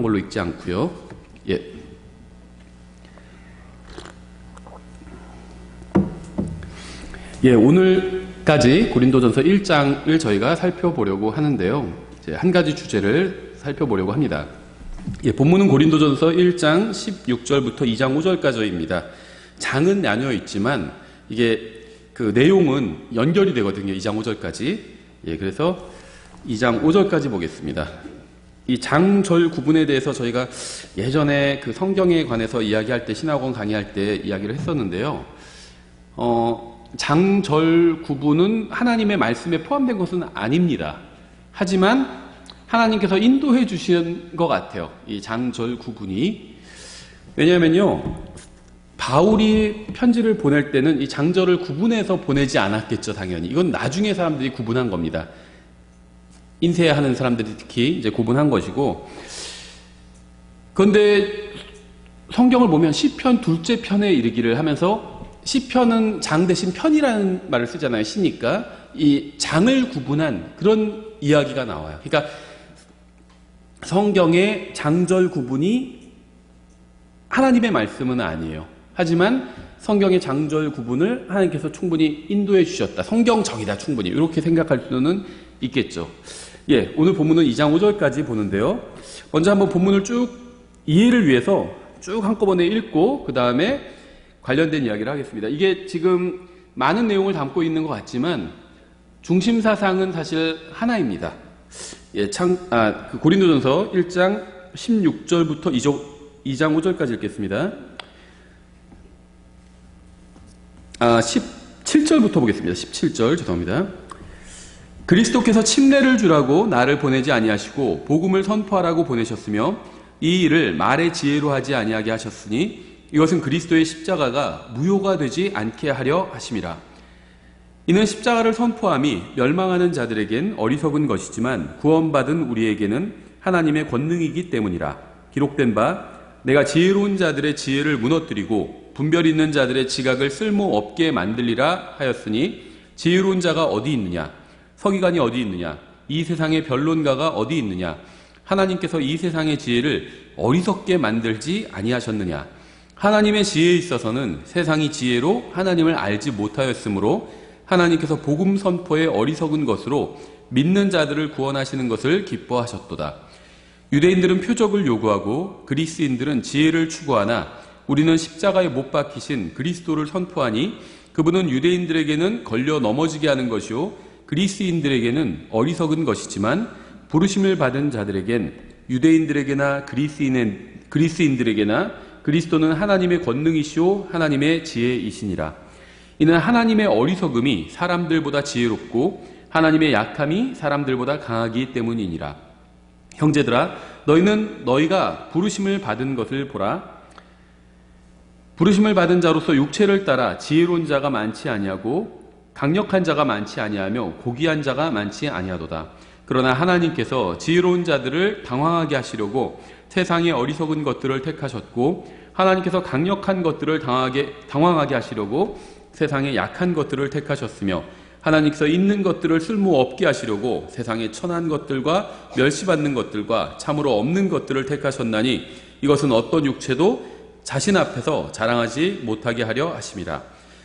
한글로 읽지 않고요. 예. 예, 오늘까지 고린도전서 1장을 저희가 살펴보려고 하는데요. 이제 한 가지 주제를 살펴보려고 합니다. 예, 본문은 고린도전서 1장 16절부터 2장 5절까지입니다. 장은 나뉘어 있지만 이게 그 내용은 연결이 되거든요. 2장 5절까지. 예, 그래서 2장 5절까지 보겠습니다. 이 장절 구분에 대해서 저희가 예전에 그 성경에 관해서 이야기할 때, 신학원 강의할 때 이야기를 했었는데요. 장절 구분은 하나님의 말씀에 포함된 것은 아닙니다. 하지만 하나님께서 인도해 주신 것 같아요. 이 장절 구분이. 왜냐하면요, 바울이 편지를 보낼 때는 이 장절을 구분해서 보내지 않았겠죠, 당연히. 이건 나중에 사람들이 구분한 겁니다. 인쇄하는 사람들이 특히 이제 구분한 것이고. 그런데 성경을 보면 시편 둘째 편에 이르기를 하면서, 시편은 장 대신 편이라는 말을 쓰잖아요. 시니까. 이 장을 구분한 그런 이야기가 나와요. 그러니까 성경의 장절 구분이 하나님의 말씀은 아니에요. 하지만 성경의 장절 구분을 하나님께서 충분히 인도해 주셨다. 성경적이다, 충분히. 이렇게 생각할 수는 있겠죠. 예, 오늘 본문은 2장 5절까지 보는데요. 먼저 한번 본문을 쭉 이해를 위해서 쭉 한꺼번에 읽고 그 다음에 관련된 이야기를 하겠습니다. 이게 지금 많은 내용을 담고 있는 것 같지만 중심 사상은 사실 하나입니다. 예, 그 고린도전서 1장 16절부터 2장 5절까지 읽겠습니다. 17절부터 보겠습니다. 17절 죄송합니다. 그리스도께서 침례를 주라고 나를 보내지 아니하시고 복음을 선포하라고 보내셨으며 이 일을 말의 지혜로 하지 아니하게 하셨으니 이것은 그리스도의 십자가가 무효가 되지 않게 하려 하심이라. 이는 십자가를 선포함이 멸망하는 자들에겐 어리석은 것이지만 구원받은 우리에게는 하나님의 권능이기 때문이라. 기록된 바 내가 지혜로운 자들의 지혜를 무너뜨리고 분별 있는 자들의 지각을 쓸모없게 만들리라 하였으니 지혜로운 자가 어디 있느냐? 서기관이 어디 있느냐? 이 세상의 변론가가 어디 있느냐? 하나님께서 이 세상의 지혜를 어리석게 만들지 아니하셨느냐? 하나님의 지혜에 있어서는 세상이 지혜로 하나님을 알지 못하였으므로 하나님께서 복음 선포의 어리석은 것으로 믿는 자들을 구원하시는 것을 기뻐하셨도다. 유대인들은 표적을 요구하고 그리스인들은 지혜를 추구하나 우리는 십자가에 못 박히신 그리스도를 선포하니 그분은 유대인들에게는 걸려 넘어지게 하는 것이요 그리스인들에게는 어리석은 것이지만 부르심을 받은 자들에겐 유대인들에게나 그리스인들에게나 그리스도는 하나님의 권능이시오 하나님의 지혜이시니라. 이는 하나님의 어리석음이 사람들보다 지혜롭고 하나님의 약함이 사람들보다 강하기 때문이니라. 형제들아, 너희는 너희가 부르심을 받은 것을 보라. 부르심을 받은 자로서 육체를 따라 지혜로운 자가 많지 아니하고 강력한 자가 많지 아니하며 고귀한 자가 많지 아니하도다. 그러나 하나님께서 지혜로운 자들을 당황하게 하시려고 세상의 어리석은 것들을 택하셨고 하나님께서 강력한 것들을 당황하게 하시려고 세상의 약한 것들을 택하셨으며 하나님께서 있는 것들을 쓸모없게 하시려고 세상의 천한 것들과 멸시받는 것들과 참으로 없는 것들을 택하셨나니 이것은 어떤 육체도 자신 앞에서 자랑하지 못하게 하려 하심이라.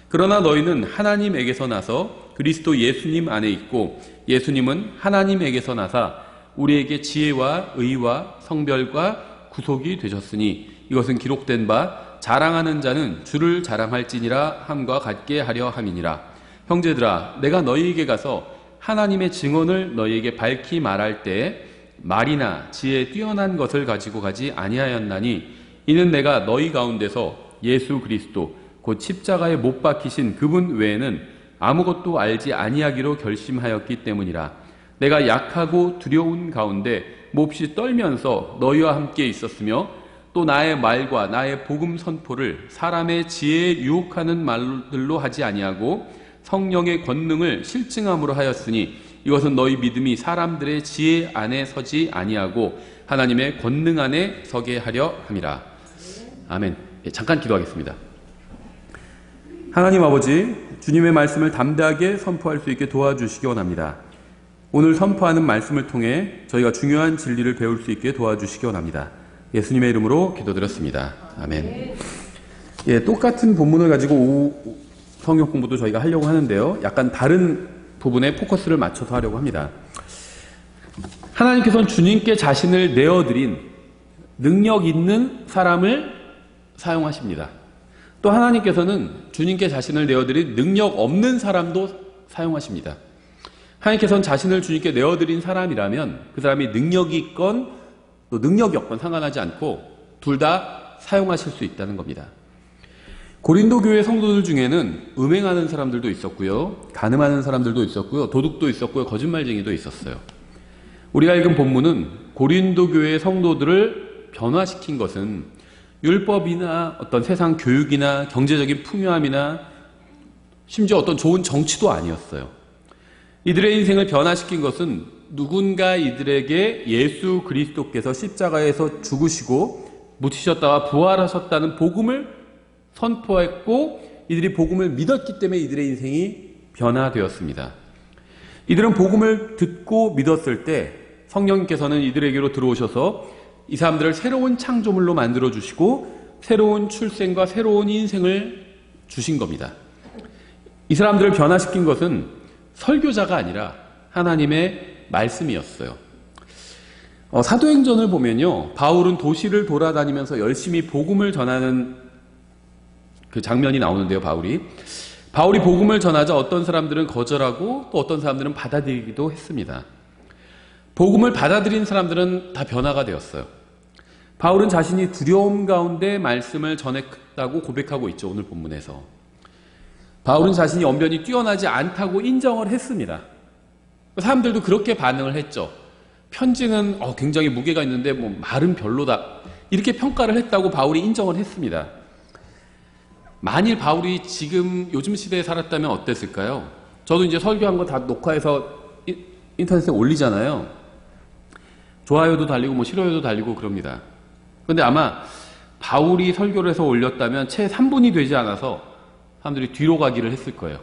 그러나 너희는 하나님에게서 나서 그리스도 예수님 안에 있고 예수님은 하나님에게서 나사 우리에게 지혜와 의와 성별과 구속이 되셨으니 이것은 기록된 바 자랑하는 자는 주를 자랑할지니라 함과 같게 하려 함이니라. 형제들아, 내가 너희에게 가서 하나님의 증언을 너희에게 밝히 말할 때에 말이나 지혜에 뛰어난 것을 가지고 가지 아니하였나니 이는 내가 너희 가운데서 예수 그리스도 곧 십자가에 못 박히신 그분 외에는 아무것도 알지 아니하기로 결심하였기 때문이라. 내가 약하고 두려운 가운데 몹시 떨면서 너희와 함께 있었으며 또 나의 말과 나의 복음 선포를 사람의 지혜에 유혹하는 말들로 하지 아니하고 성령의 권능을 실증함으로 하였으니 이것은 너희 믿음이 사람들의 지혜 안에 서지 아니하고 하나님의 권능 안에 서게 하려 함이라. 아멘. 잠깐 기도하겠습니다. 하나님 아버지, 주님의 말씀을 담대하게 선포할 수 있게 도와주시기 원합니다. 오늘 선포하는 말씀을 통해 저희가 중요한 진리를 배울 수 있게 도와주시기 원합니다. 예수님의 이름으로 기도드렸습니다. 아멘. 예, 똑같은 본문을 가지고 성경 공부도 저희가 하려고 하는데요. 약간 다른 부분에 포커스를 맞춰서 하려고 합니다. 하나님께서는 주님께 자신을 내어드린 능력 있는 사람을 사용하십니다. 또 하나님께서는 주님께 자신을 내어드린 능력 없는 사람도 사용하십니다. 하나님께서는 자신을 주님께 내어드린 사람이라면 그 사람이 능력이 있건 또 능력이 없건 상관하지 않고 둘 다 사용하실 수 있다는 겁니다. 고린도 교회 성도들 중에는 음행하는 사람들도 있었고요, 간음하는 사람들도 있었고요, 도둑도 있었고요, 거짓말쟁이도 있었어요. 우리가 읽은 본문은 고린도 교회 성도들을 변화시킨 것은 율법이나 어떤 세상 교육이나 경제적인 풍요함이나 심지어 어떤 좋은 정치도 아니었어요. 이들의 인생을 변화시킨 것은 누군가 이들에게 예수 그리스도께서 십자가에서 죽으시고 묻히셨다가 부활하셨다는 복음을 선포했고 이들이 복음을 믿었기 때문에 이들의 인생이 변화되었습니다. 이들은 복음을 듣고 믿었을 때 성령님께서는 이들에게로 들어오셔서 이 사람들을 새로운 창조물로 만들어 주시고 새로운 출생과 새로운 인생을 주신 겁니다. 이 사람들을 변화시킨 것은 설교자가 아니라 하나님의 말씀이었어요. 사도행전을 보면요, 바울은 도시를 돌아다니면서 열심히 복음을 전하는 그 장면이 나오는데요. 바울이 복음을 전하자 어떤 사람들은 거절하고 또 어떤 사람들은 받아들이기도 했습니다. 복음을 받아들인 사람들은 다 변화가 되었어요. 바울은 자신이 두려움 가운데 말씀을 전했다고 고백하고 있죠. 오늘 본문에서 바울은 자신이 언변이 뛰어나지 않다고 인정을 했습니다. 사람들도 그렇게 반응을 했죠. 편지는 굉장히 무게가 있는데 말은 별로다, 이렇게 평가를 했다고 바울이 인정을 했습니다. 만일 바울이 지금 요즘 시대에 살았다면 어땠을까요? 저도 이제 설교한 거 다 녹화해서 인터넷에 올리잖아요. 좋아요도 달리고 싫어요도 달리고 그럽니다. 그런데 아마 바울이 설교를 해서 올렸다면 채 3분이 되지 않아서 사람들이 뒤로 가기를 했을 거예요.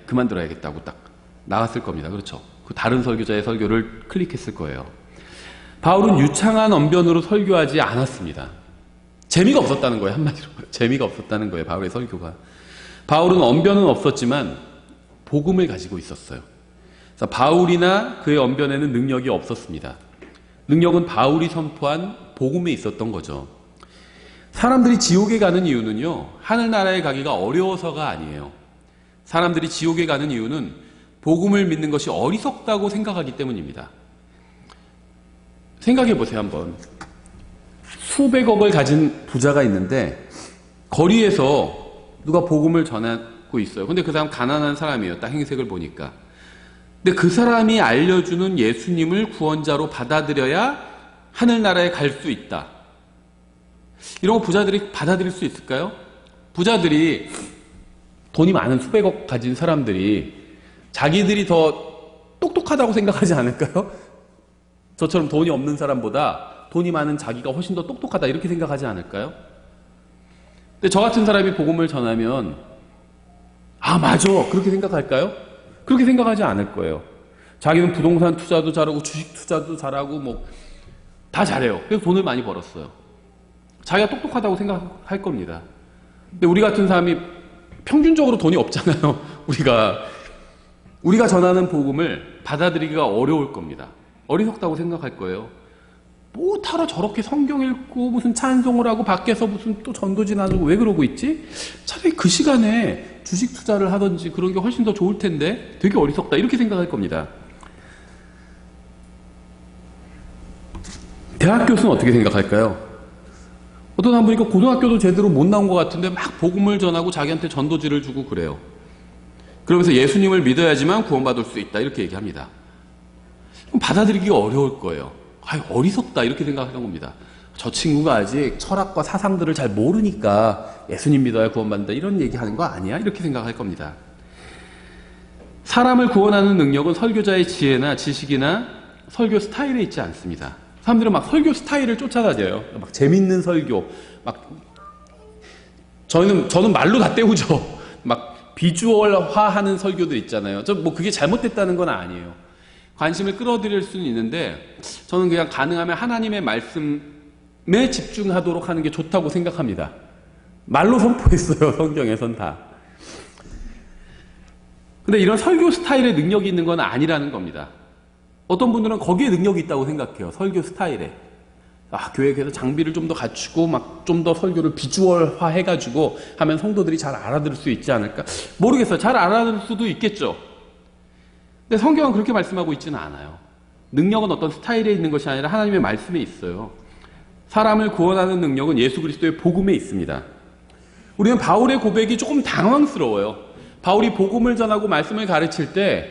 그만 들어야겠다고 딱 나갔을 겁니다. 그렇죠? 그 다른 설교자의 설교를 클릭했을 거예요. 바울은 유창한 언변으로 설교하지 않았습니다. 재미가 없었다는 거예요. 한마디로 재미가 없었다는 거예요. 바울의 설교가. 바울은 언변은 없었지만 복음을 가지고 있었어요. 그래서 바울이나 그의 언변에는 능력이 없었습니다. 능력은 바울이 선포한 복음에 있었던 거죠. 사람들이 지옥에 가는 이유는요, 하늘나라에 가기가 어려워서가 아니에요. 사람들이 지옥에 가는 이유는 복음을 믿는 것이 어리석다고 생각하기 때문입니다. 생각해 보세요. 한번 수백억을 가진 부자가 있는데 거리에서 누가 복음을 전하고 있어요. 근데 그 사람 가난한 사람이에요. 딱 행색을 보니까. 근데 그 사람이 알려주는 예수님을 구원자로 받아들여야 하늘나라에 갈 수 있다. 이런 거 부자들이 받아들일 수 있을까요? 부자들이, 돈이 많은 수백억 가진 사람들이 자기들이 더 똑똑하다고 생각하지 않을까요? 저처럼 돈이 없는 사람보다 돈이 많은 자기가 훨씬 더 똑똑하다, 이렇게 생각하지 않을까요? 근데 저 같은 사람이 복음을 전하면 맞아, 그렇게 생각할까요? 그렇게 생각하지 않을 거예요. 자기는 부동산 투자도 잘하고 주식 투자도 잘하고 다 잘해요. 그래서 돈을 많이 벌었어요. 자기가 똑똑하다고 생각할 겁니다. 근데 우리 같은 사람이 평균적으로 돈이 없잖아요. 우리가 전하는 복음을 받아들이기가 어려울 겁니다. 어리석다고 생각할 거예요. 뭐하러 저렇게 성경 읽고 무슨 찬송을 하고 밖에서 무슨 또 전도지 나누고 왜 그러고 있지? 차라리 그 시간에 주식 투자를 하든지 그런 게 훨씬 더 좋을 텐데 되게 어리석다, 이렇게 생각할 겁니다. 대학 교수는 어떻게 생각할까요? 어떤 한 보니까 고등학교도 제대로 못 나온 것 같은데 막 복음을 전하고 자기한테 전도지를 주고 그래요. 그러면서 예수님을 믿어야지만 구원받을 수 있다, 이렇게 얘기합니다. 그럼 받아들이기가 어려울 거예요. 어리석다, 이렇게 생각하는 겁니다. 저 친구가 아직 철학과 사상들을 잘 모르니까 예수님 믿어야 구원받는다, 이런 얘기하는 거 아니야? 이렇게 생각할 겁니다. 사람을 구원하는 능력은 설교자의 지혜나 지식이나 설교 스타일에 있지 않습니다. 사람들은 막 설교 스타일을 쫓아다녀요. 막 재밌는 설교, 저는 말로 다 때우죠. 막 비주얼화하는 설교들 있잖아요. 그게 잘못됐다는 건 아니에요. 관심을 끌어들일 수는 있는데 저는 그냥 가능하면 하나님의 말씀 집중하도록 하는 게 좋다고 생각합니다. 말로 선포했어요. 성경에선 다. 근데 이런 설교 스타일에 능력이 있는 건 아니라는 겁니다. 어떤 분들은 거기에 능력이 있다고 생각해요. 설교 스타일에. 교회에서 장비를 좀 더 갖추고 막 좀 더 설교를 비주얼화 해가지고 하면 성도들이 잘 알아들을 수 있지 않을까? 모르겠어요. 잘 알아들을 수도 있겠죠. 근데 성경은 그렇게 말씀하고 있지는 않아요. 능력은 어떤 스타일에 있는 것이 아니라 하나님의 말씀에 있어요. 사람을 구원하는 능력은 예수 그리스도의 복음에 있습니다. 우리는 바울의 고백이 조금 당황스러워요. 바울이 복음을 전하고 말씀을 가르칠 때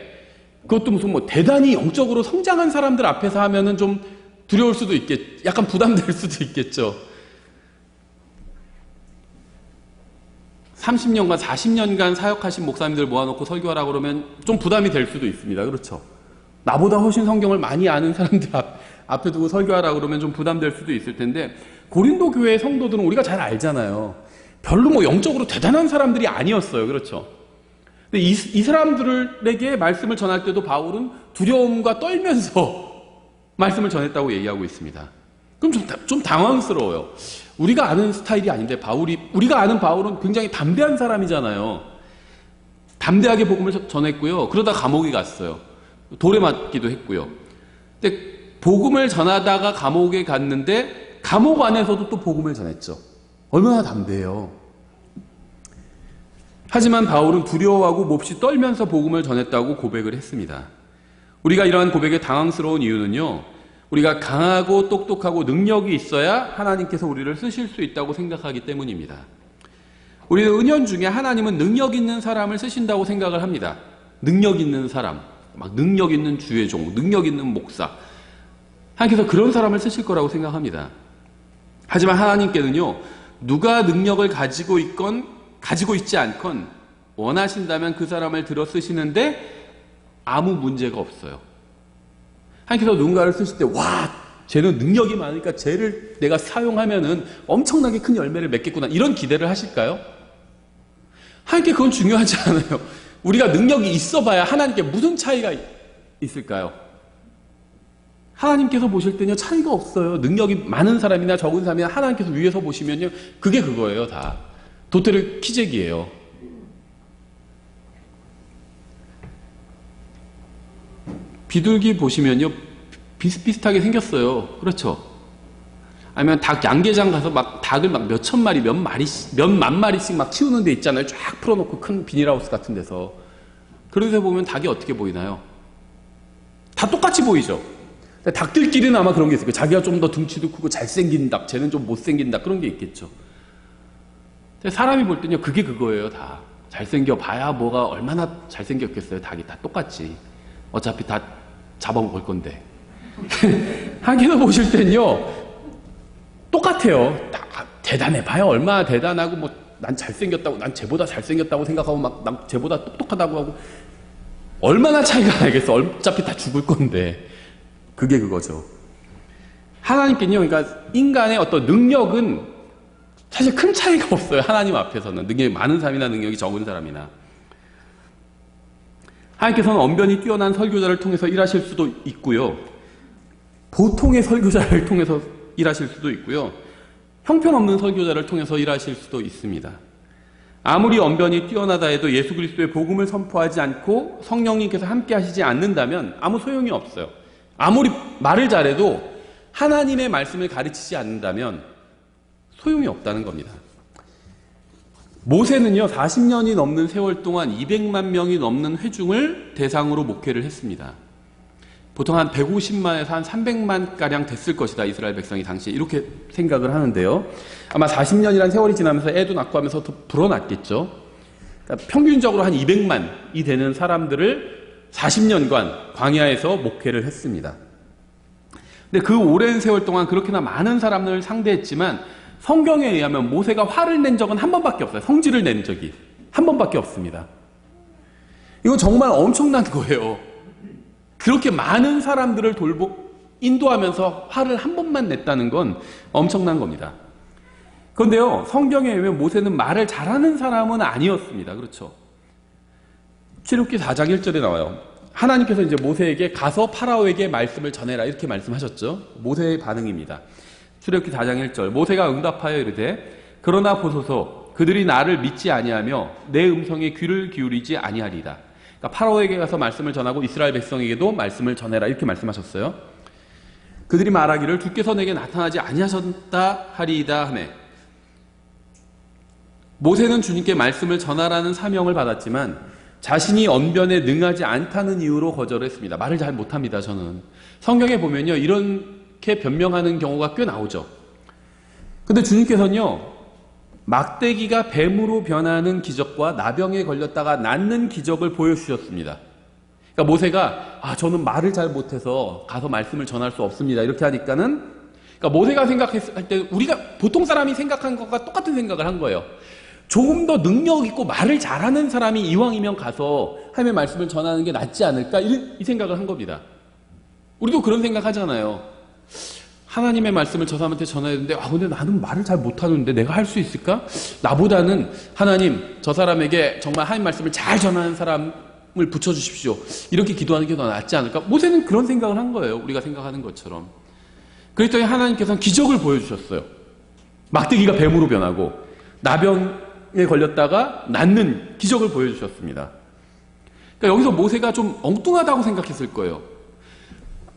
그것도 무슨 대단히 영적으로 성장한 사람들 앞에서 하면은 좀 두려울 수도 약간 부담될 수도 있겠죠. 30년간, 40년간 사역하신 목사님들 모아놓고 설교하라고 그러면 좀 부담이 될 수도 있습니다. 그렇죠. 나보다 훨씬 성경을 많이 아는 사람들 앞에 두고 설교하라고 그러면 좀 부담될 수도 있을 텐데, 고린도 교회의 성도들은 우리가 잘 알잖아요. 별로 영적으로 대단한 사람들이 아니었어요. 그렇죠. 근데 이 사람들에게 말씀을 전할 때도 바울은 두려움과 떨면서 말씀을 전했다고 얘기하고 있습니다. 그럼 좀 당황스러워요. 우리가 아는 스타일이 아닌데 우리가 아는 바울은 굉장히 담대한 사람이잖아요. 담대하게 복음을 전했고요. 그러다 감옥에 갔어요. 돌에 맞기도 했고요. 근데 복음을 전하다가 감옥에 갔는데 감옥 안에서도 또 복음을 전했죠. 얼마나 담대해요. 하지만 바울은 두려워하고 몹시 떨면서 복음을 전했다고 고백을 했습니다. 우리가 이러한 고백에 당황스러운 이유는요, 우리가 강하고 똑똑하고 능력이 있어야 하나님께서 우리를 쓰실 수 있다고 생각하기 때문입니다. 우리는 은연중에 하나님은 능력 있는 사람을 쓰신다고 생각을 합니다. 능력 있는 사람, 막 능력 있는 주의 종, 능력 있는 목사, 하나님께서 그런 사람을 쓰실 거라고 생각합니다. 하지만 하나님께는요, 누가 능력을 가지고 있건 가지고 있지 않건 원하신다면 그 사람을 들어 쓰시는데 아무 문제가 없어요. 하나님께서 누군가를 쓰실 때, 쟤는 능력이 많으니까 쟤를 내가 사용하면은 엄청나게 큰 열매를 맺겠구나, 이런 기대를 하실까요? 하나님께 그건 중요하지 않아요. 우리가 능력이 있어봐야 하나님께 무슨 차이가 있을까요? 하나님께서 보실 때는요, 차이가 없어요. 능력이 많은 사람이나 적은 사람이나 하나님께서 위에서 보시면요, 그게 그거예요. 다 도태르 키재기예요. 비둘기 보시면요, 비슷비슷하게 생겼어요. 그렇죠? 아니면 닭 양계장 가서 막 닭을 막 몇천 마리, 몇만 마리씩 막 키우는 데 있잖아요. 쫙 풀어놓고 큰 비닐하우스 같은 데서. 그런 데 보면 닭이 어떻게 보이나요? 다 똑같이 보이죠? 닭들끼리는 아마 그런 게 있을 거예요. 자기가 좀 더 등치도 크고 잘생긴 닭, 쟤는 좀 못생긴 닭, 그런 게 있겠죠. 근데 사람이 볼 때는요, 그게 그거예요. 다 잘생겨 봐야 뭐가 얼마나 잘생겼겠어요. 닭이 다 똑같지. 어차피 다 잡아먹을 건데. 하나님께서 보실 때는요, 똑같아요. 대단해 봐야 얼마나 대단하고, 난 잘생겼다고, 난 쟤보다 잘생겼다고 생각하고, 난 쟤보다 똑똑하다고 하고, 얼마나 차이가 나겠어. 어차피 다 죽을 건데. 그게 그거죠. 하나님께는요, 그러니까 인간의 어떤 능력은 사실 큰 차이가 없어요. 하나님 앞에서는. 능력이 많은 사람이나 능력이 적은 사람이나. 하나님께서는 언변이 뛰어난 설교자를 통해서 일하실 수도 있고요. 보통의 설교자를 통해서 일하실 수도 있고요. 형편없는 설교자를 통해서 일하실 수도 있습니다. 아무리 언변이 뛰어나다 해도 예수 그리스도의 복음을 선포하지 않고 성령님께서 함께 하시지 않는다면 아무 소용이 없어요. 아무리 말을 잘해도 하나님의 말씀을 가르치지 않는다면 소용이 없다는 겁니다. 모세는요, 40년이 넘는 세월 동안 200만 명이 넘는 회중을 대상으로 목회를 했습니다. 보통 한 150만에서 한 300만가량 됐을 것이다, 이스라엘 백성이 당시에. 이렇게 생각을 하는데요. 아마 40년이라는 세월이 지나면서 애도 낳고 하면서 더 불어났겠죠. 그러니까 평균적으로 한 200만이 되는 사람들을 40년간 광야에서 목회를 했습니다. 근데 그 오랜 세월 동안 그렇게나 많은 사람들을 상대했지만 성경에 의하면 모세가 화를 낸 적은 한 번밖에 없어요. 성질을 낸 적이 한 번밖에 없습니다. 이거 정말 엄청난 거예요. 그렇게 많은 사람들을 인도하면서 화를 한 번만 냈다는 건 엄청난 겁니다. 그런데요, 성경에 의하면 모세는 말을 잘하는 사람은 아니었습니다. 그렇죠? 출애굽기 4장 1절에 나와요. 하나님께서 이제 모세에게 가서 파라오에게 말씀을 전해라, 이렇게 말씀하셨죠. 모세의 반응입니다. 출애굽기 4장 1절 모세가 응답하여 이르되 그러나 보소서 그들이 나를 믿지 아니하며 내 음성에 귀를 기울이지 아니하리이다. 그러니까 파라오에게 가서 말씀을 전하고 이스라엘 백성에게도 말씀을 전해라 이렇게 말씀하셨어요. 그들이 말하기를 주께서 내게 나타나지 아니하셨다 하리이다 하매 모세는 주님께 말씀을 전하라는 사명을 받았지만 자신이 언변에 능하지 않다는 이유로 거절했습니다. 말을 잘 못합니다. 저는 성경에 보면요 이렇게 변명하는 경우가 꽤 나오죠. 근데 주님께서는요 막대기가 뱀으로 변하는 기적과 나병에 걸렸다가 낫는 기적을 보여주셨습니다. 그러니까 모세가 저는 말을 잘 못해서 가서 말씀을 전할 수 없습니다. 이렇게 하니까는 그러니까 모세가 생각했을 때 우리가 보통 사람이 생각한 것과 똑같은 생각을 한 거예요. 조금 더 능력 있고 말을 잘하는 사람이 이왕이면 가서 하나님의 말씀을 전하는 게 낫지 않을까 이 생각을 한 겁니다. 우리도 그런 생각 하잖아요. 하나님의 말씀을 저 사람한테 전해야 되는데 근데 나는 말을 잘 못하는데 내가 할 수 있을까? 나보다는 하나님 저 사람에게 정말 하나님 말씀을 잘 전하는 사람을 붙여주십시오. 이렇게 기도하는 게 더 낫지 않을까? 모세는 그런 생각을 한 거예요. 우리가 생각하는 것처럼. 그랬더니 하나님께서는 기적을 보여주셨어요. 막대기가 뱀으로 변하고 나병에 걸렸다가 낫는 기적을 보여주셨습니다. 그러니까 여기서 모세가 좀 엉뚱하다고 생각했을 거예요.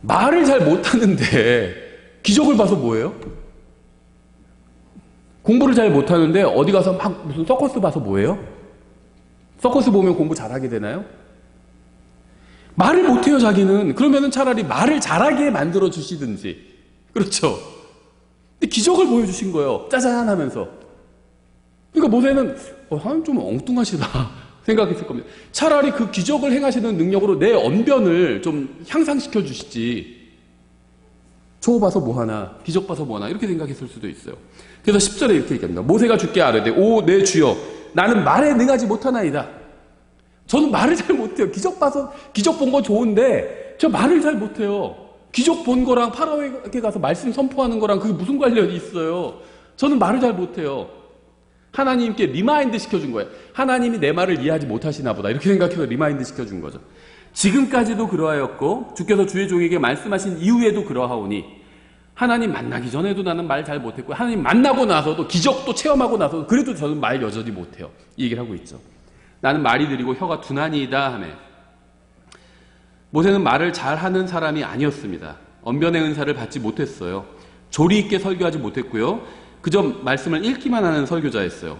말을 잘 못하는데 기적을 봐서 뭐예요? 공부를 잘 못하는데 어디 가서 막 무슨 서커스 봐서 뭐예요? 서커스 보면 공부 잘하게 되나요? 말을 못해요 자기는. 그러면은 차라리 말을 잘하게 만들어 주시든지. 그렇죠? 근데 기적을 보여주신 거예요. 짜잔 하면서. 그러니까 모세는 하나님 좀 엉뚱하시다 생각했을 겁니다. 차라리 그 기적을 행하시는 능력으로 내 언변을 좀 향상시켜 주시지. 저 봐서 뭐하나 기적 봐서 뭐하나 이렇게 생각했을 수도 있어요. 그래서 10절에 이렇게 얘기합니다. 모세가 주께 아뢰되 오 내 주여 나는 말에 능하지 못하나이다. 저는 말을 잘 못해요. 기적 본 거 좋은데 저 말을 잘 못해요. 기적 본 거랑 파라오에게 가서 말씀 선포하는 거랑 그게 무슨 관련이 있어요. 저는 말을 잘 못해요. 하나님께 리마인드 시켜준 거예요. 하나님이 내 말을 이해하지 못하시나 보다 이렇게 생각해서 리마인드 시켜준 거죠. 지금까지도 그러하였고 주께서 주의 종에게 말씀하신 이후에도 그러하오니 하나님 만나기 전에도 나는 말 잘 못했고 하나님 만나고 나서도 기적도 체험하고 나서도 그래도 저는 말 여전히 못해요. 이 얘기를 하고 있죠. 나는 말이 느리고 혀가 둔하니이다 하며 모세는 말을 잘하는 사람이 아니었습니다. 언변의 은사를 받지 못했어요. 조리 있게 설교하지 못했고요. 그저 말씀을 읽기만 하는 설교자였어요.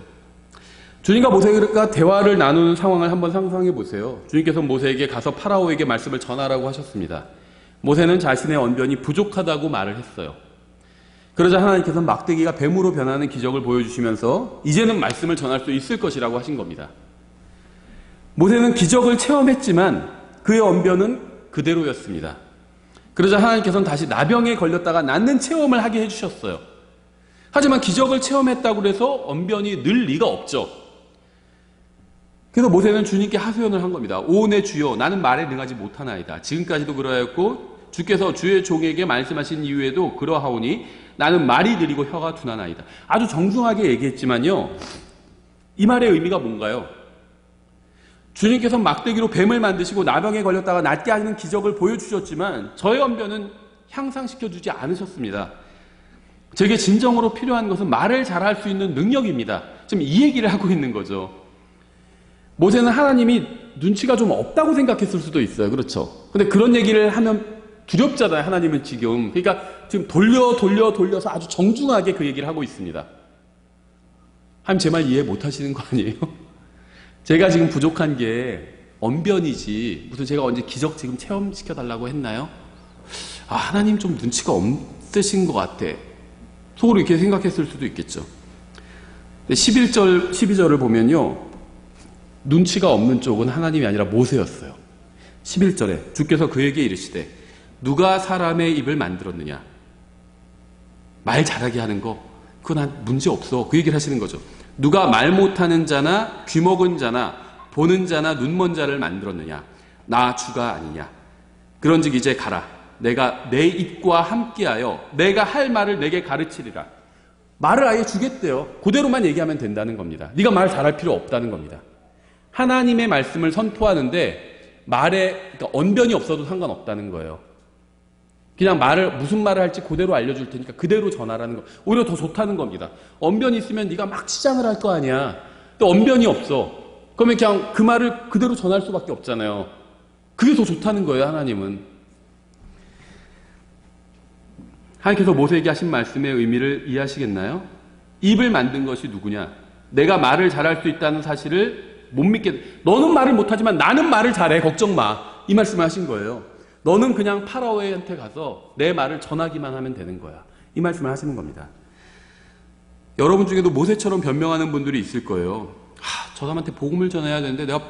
주님과 모세가 대화를 나누는 상황을 한번 상상해 보세요. 주님께서 모세에게 가서 파라오에게 말씀을 전하라고 하셨습니다. 모세는 자신의 언변이 부족하다고 말을 했어요. 그러자 하나님께서는 막대기가 뱀으로 변하는 기적을 보여주시면서 이제는 말씀을 전할 수 있을 것이라고 하신 겁니다. 모세는 기적을 체험했지만 그의 언변은 그대로였습니다. 그러자 하나님께서는 다시 나병에 걸렸다가 낫는 체험을 하게 해주셨어요. 하지만 기적을 체험했다고 해서 언변이 늘 리가 없죠. 그래서 모세는 주님께 하소연을 한 겁니다. 오 내 주여 나는 말에 능하지 못하나이다. 지금까지도 그러하였고 주께서 주의 종에게 말씀하신 이후에도 그러하오니 나는 말이 느리고 혀가 둔하나이다. 아주 정중하게 얘기했지만요. 이 말의 의미가 뭔가요? 주님께서 막대기로 뱀을 만드시고 나병에 걸렸다가 낫게 하는 기적을 보여주셨지만 저의 언변은 향상시켜주지 않으셨습니다. 제게 진정으로 필요한 것은 말을 잘할 수 있는 능력입니다. 지금 이 얘기를 하고 있는 거죠. 모세는 하나님이 눈치가 좀 없다고 생각했을 수도 있어요. 그렇죠? 근데 그런 얘기를 하면 두렵잖아요. 하나님은 지금. 그러니까 지금 돌려서 아주 정중하게 그 얘기를 하고 있습니다. 하나님 제 말 이해 못 하시는 거 아니에요? 제가 지금 부족한 게 언변이지 무슨 제가 언제 기적 지금 체험시켜달라고 했나요? 하나님 좀 눈치가 없으신 것 같아. 속으로 이렇게 생각했을 수도 있겠죠. 11절, 12절을 보면요. 눈치가 없는 쪽은 하나님이 아니라 모세였어요. 11절에 주께서 그에게 이르시되 누가 사람의 입을 만들었느냐? 말 잘하게 하는 거 그건 난 문제 없어. 그 얘기를 하시는 거죠. 누가 말 못하는 자나 귀 먹은 자나 보는 자나 눈 먼 자를 만들었느냐? 나 주가 아니냐? 그런즉 이제 가라. 내가 내 입과 함께하여 내가 할 말을 내게 가르치리라. 말을 아예 주겠대요. 그대로만 얘기하면 된다는 겁니다. 네가 말 잘할 필요 없다는 겁니다. 하나님의 말씀을 선포하는데 말에 그러니까 언변이 없어도 상관없다는 거예요. 그냥 무슨 말을 할지 그대로 알려줄 테니까 그대로 전하라는 거. 오히려 더 좋다는 겁니다. 언변이 있으면 네가 막 치장을 할 거 아니야. 근데 언변이 없어. 그러면 그냥 그 말을 그대로 전할 수밖에 없잖아요. 그게 더 좋다는 거예요, 하나님은. 하나님께서 모세에게 하신 말씀의 의미를 이해하시겠나요? 입을 만든 것이 누구냐? 내가 말을 잘할 수 있다는 사실을 못 믿게, 너는 말을 못하지만 나는 말을 잘해, 걱정 마. 이 말씀을 하신 거예요. 너는 그냥 파라오한테 가서 내 말을 전하기만 하면 되는 거야. 이 말씀을 하시는 겁니다. 여러분 중에도 모세처럼 변명하는 분들이 있을 거예요. 저 사람한테 복음을 전해야 되는데 내가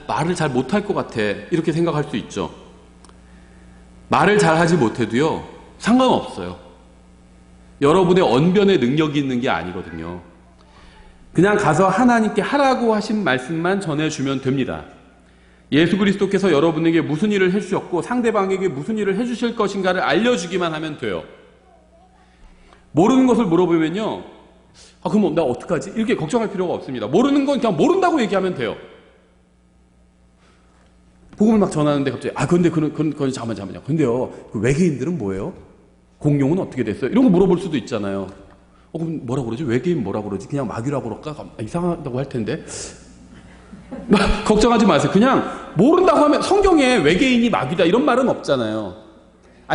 말을 잘 못할 것 같아. 이렇게 생각할 수 있죠. 말을 잘 하지 못해도요, 상관없어요. 여러분의 언변의 능력이 있는 게 아니거든요. 그냥 가서 하나님께 하라고 하신 말씀만 전해주면 됩니다. 예수 그리스도께서 여러분에게 무슨 일을 해주셨고 상대방에게 무슨 일을 해주실 것인가를 알려주기만 하면 돼요. 모르는 것을 물어보면요, 그럼 나 어떡하지? 이렇게 걱정할 필요가 없습니다. 모르는 건 그냥 모른다고 얘기하면 돼요. 복음을 막 전하는데 갑자기 근데 그건 잠깐만요. 근데요, 그 외계인들은 뭐예요? 공룡은 어떻게 됐어요? 이런 거 물어볼 수도 있잖아요. 그럼 뭐라 그러지? 외계인 뭐라 그러지? 그냥 마귀라고 그럴까? 이상하다고 할 텐데. 걱정하지 마세요. 그냥 모른다고 하면 성경에 외계인이 마귀다 이런 말은 없잖아요.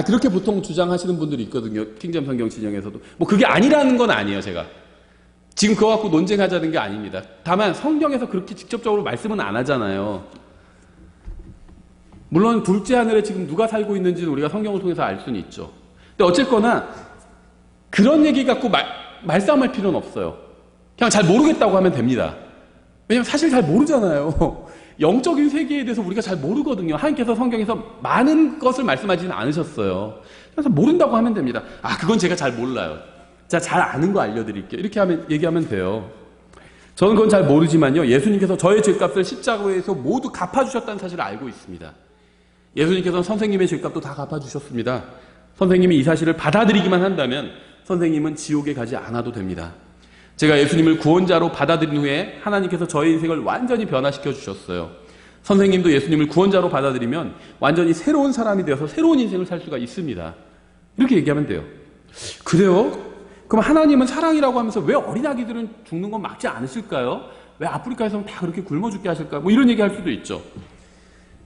그렇게 보통 주장하시는 분들이 있거든요. 킹잼 성경 진영에서도. 그게 아니라는 건 아니에요, 제가. 지금 그거 갖고 논쟁하자는 게 아닙니다. 다만 성경에서 그렇게 직접적으로 말씀은 안 하잖아요. 물론 둘째 하늘에 지금 누가 살고 있는지는 우리가 성경을 통해서 알 수는 있죠. 근데 어쨌거나 그런 얘기 갖고 말싸움할 필요는 없어요. 그냥 잘 모르겠다고 하면 됩니다. 왜냐면 사실 잘 모르잖아요. 영적인 세계에 대해서 우리가 잘 모르거든요. 하나님께서 성경에서 많은 것을 말씀하지는 않으셨어요. 그래서 모른다고 하면 됩니다. 그건 제가 잘 몰라요. 제가 잘 아는 거 알려드릴게요. 이렇게 얘기하면 돼요. 저는 그건 잘 모르지만요, 예수님께서 저의 죄값을 십자가에서 모두 갚아주셨다는 사실을 알고 있습니다. 예수님께서는 선생님의 죄값도 다 갚아주셨습니다. 선생님이 이 사실을 받아들이기만 한다면 선생님은 지옥에 가지 않아도 됩니다. 제가 예수님을 구원자로 받아들인 후에 하나님께서 저의 인생을 완전히 변화시켜 주셨어요. 선생님도 예수님을 구원자로 받아들이면 완전히 새로운 사람이 되어서 새로운 인생을 살 수가 있습니다. 이렇게 얘기하면 돼요. 그래요? 그럼 하나님은 사랑이라고 하면서 왜 어린아기들은 죽는 건 막지 않으실까요? 왜 아프리카에서는 다 그렇게 굶어 죽게 하실까요? 이런 얘기 할 수도 있죠.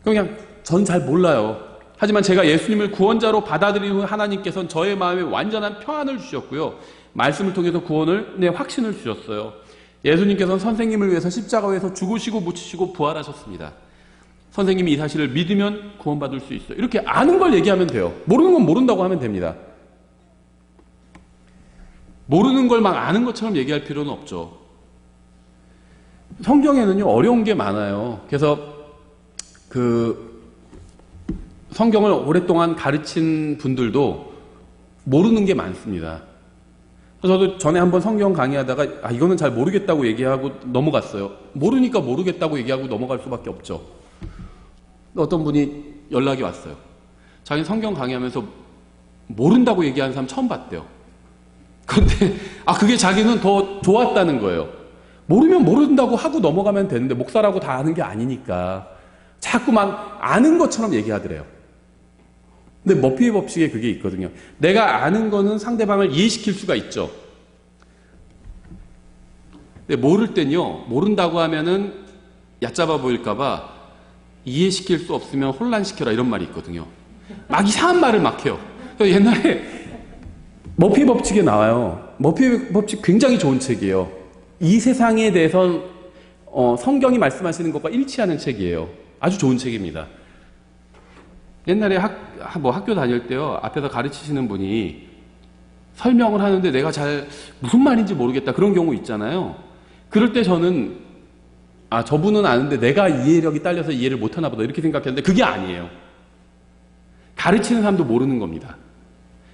그냥 전 잘 몰라요. 하지만 제가 예수님을 구원자로 받아들인 후 하나님께서는 저의 마음에 완전한 평안을 주셨고요. 말씀을 통해서 구원의 확신을 주셨어요. 예수님께서는 선생님을 위해서 십자가에서 죽으시고 묻히시고 부활하셨습니다. 선생님이 이 사실을 믿으면 구원받을 수 있어요. 이렇게 아는 걸 얘기하면 돼요. 모르는 건 모른다고 하면 됩니다. 모르는 걸 막 아는 것처럼 얘기할 필요는 없죠. 성경에는요, 어려운 게 많아요. 그래서 성경을 오랫동안 가르친 분들도 모르는 게 많습니다. 저도 전에 한번 성경 강의하다가 이거는 잘 모르겠다고 얘기하고 넘어갔어요. 모르니까 모르겠다고 얘기하고 넘어갈 수밖에 없죠. 어떤 분이 연락이 왔어요. 자기는 성경 강의하면서 모른다고 얘기하는 사람 처음 봤대요. 그런데 그게 자기는 더 좋았다는 거예요. 모르면 모른다고 하고 넘어가면 되는데 목사라고 다 아는 게 아니니까 자꾸만 아는 것처럼 얘기하더래요. 근데 머피의 법칙에 그게 있거든요. 내가 아는 거는 상대방을 이해시킬 수가 있죠. 근데 모를 땐요, 모른다고 하면은 얕잡아 보일까봐 이해시킬 수 없으면 혼란시켜라 이런 말이 있거든요. 막 이상한 말을 막 해요. 옛날에 머피의 법칙에 나와요. 머피의 법칙 굉장히 좋은 책이에요. 이 세상에 대해서 성경이 말씀하시는 것과 일치하는 책이에요. 아주 좋은 책입니다. 옛날에 학교 다닐 때요, 앞에서 가르치시는 분이 설명을 하는데 내가 잘 무슨 말인지 모르겠다 그런 경우 있잖아요. 그럴 때 저는 저분은 아는데 내가 이해력이 딸려서 이해를 못하나 보다 이렇게 생각했는데 그게 아니에요. 가르치는 사람도 모르는 겁니다.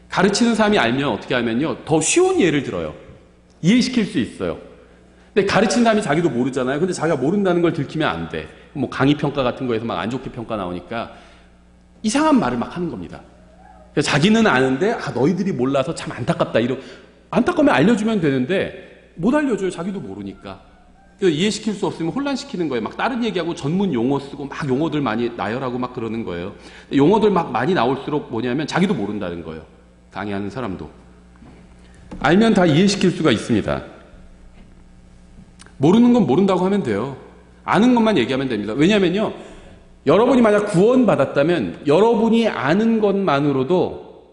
가르치는 사람이 알면 어떻게 하면요, 더 쉬운 예를 들어요. 이해시킬 수 있어요. 근데 가르치는 사람이 자기도 모르잖아요. 근데 자기가 모른다는 걸 들키면 안 돼. 강의 평가 같은 거에서 막 안 좋게 평가 나오니까 이상한 말을 막 하는 겁니다. 자기는 아는데 너희들이 몰라서 참 안타깝다. 안타까우면 알려주면 되는데 못 알려줘요. 자기도 모르니까. 이해시킬 수 없으면 혼란시키는 거예요. 막 다른 얘기하고 전문 용어 쓰고 막 용어들 많이 나열하고 막 그러는 거예요. 용어들 막 많이 나올수록 뭐냐면 자기도 모른다는 거예요. 강의하는 사람도. 알면 다 이해시킬 수가 있습니다. 모르는 건 모른다고 하면 돼요. 아는 것만 얘기하면 됩니다. 왜냐면요, 여러분이 만약 구원받았다면 여러분이 아는 것만으로도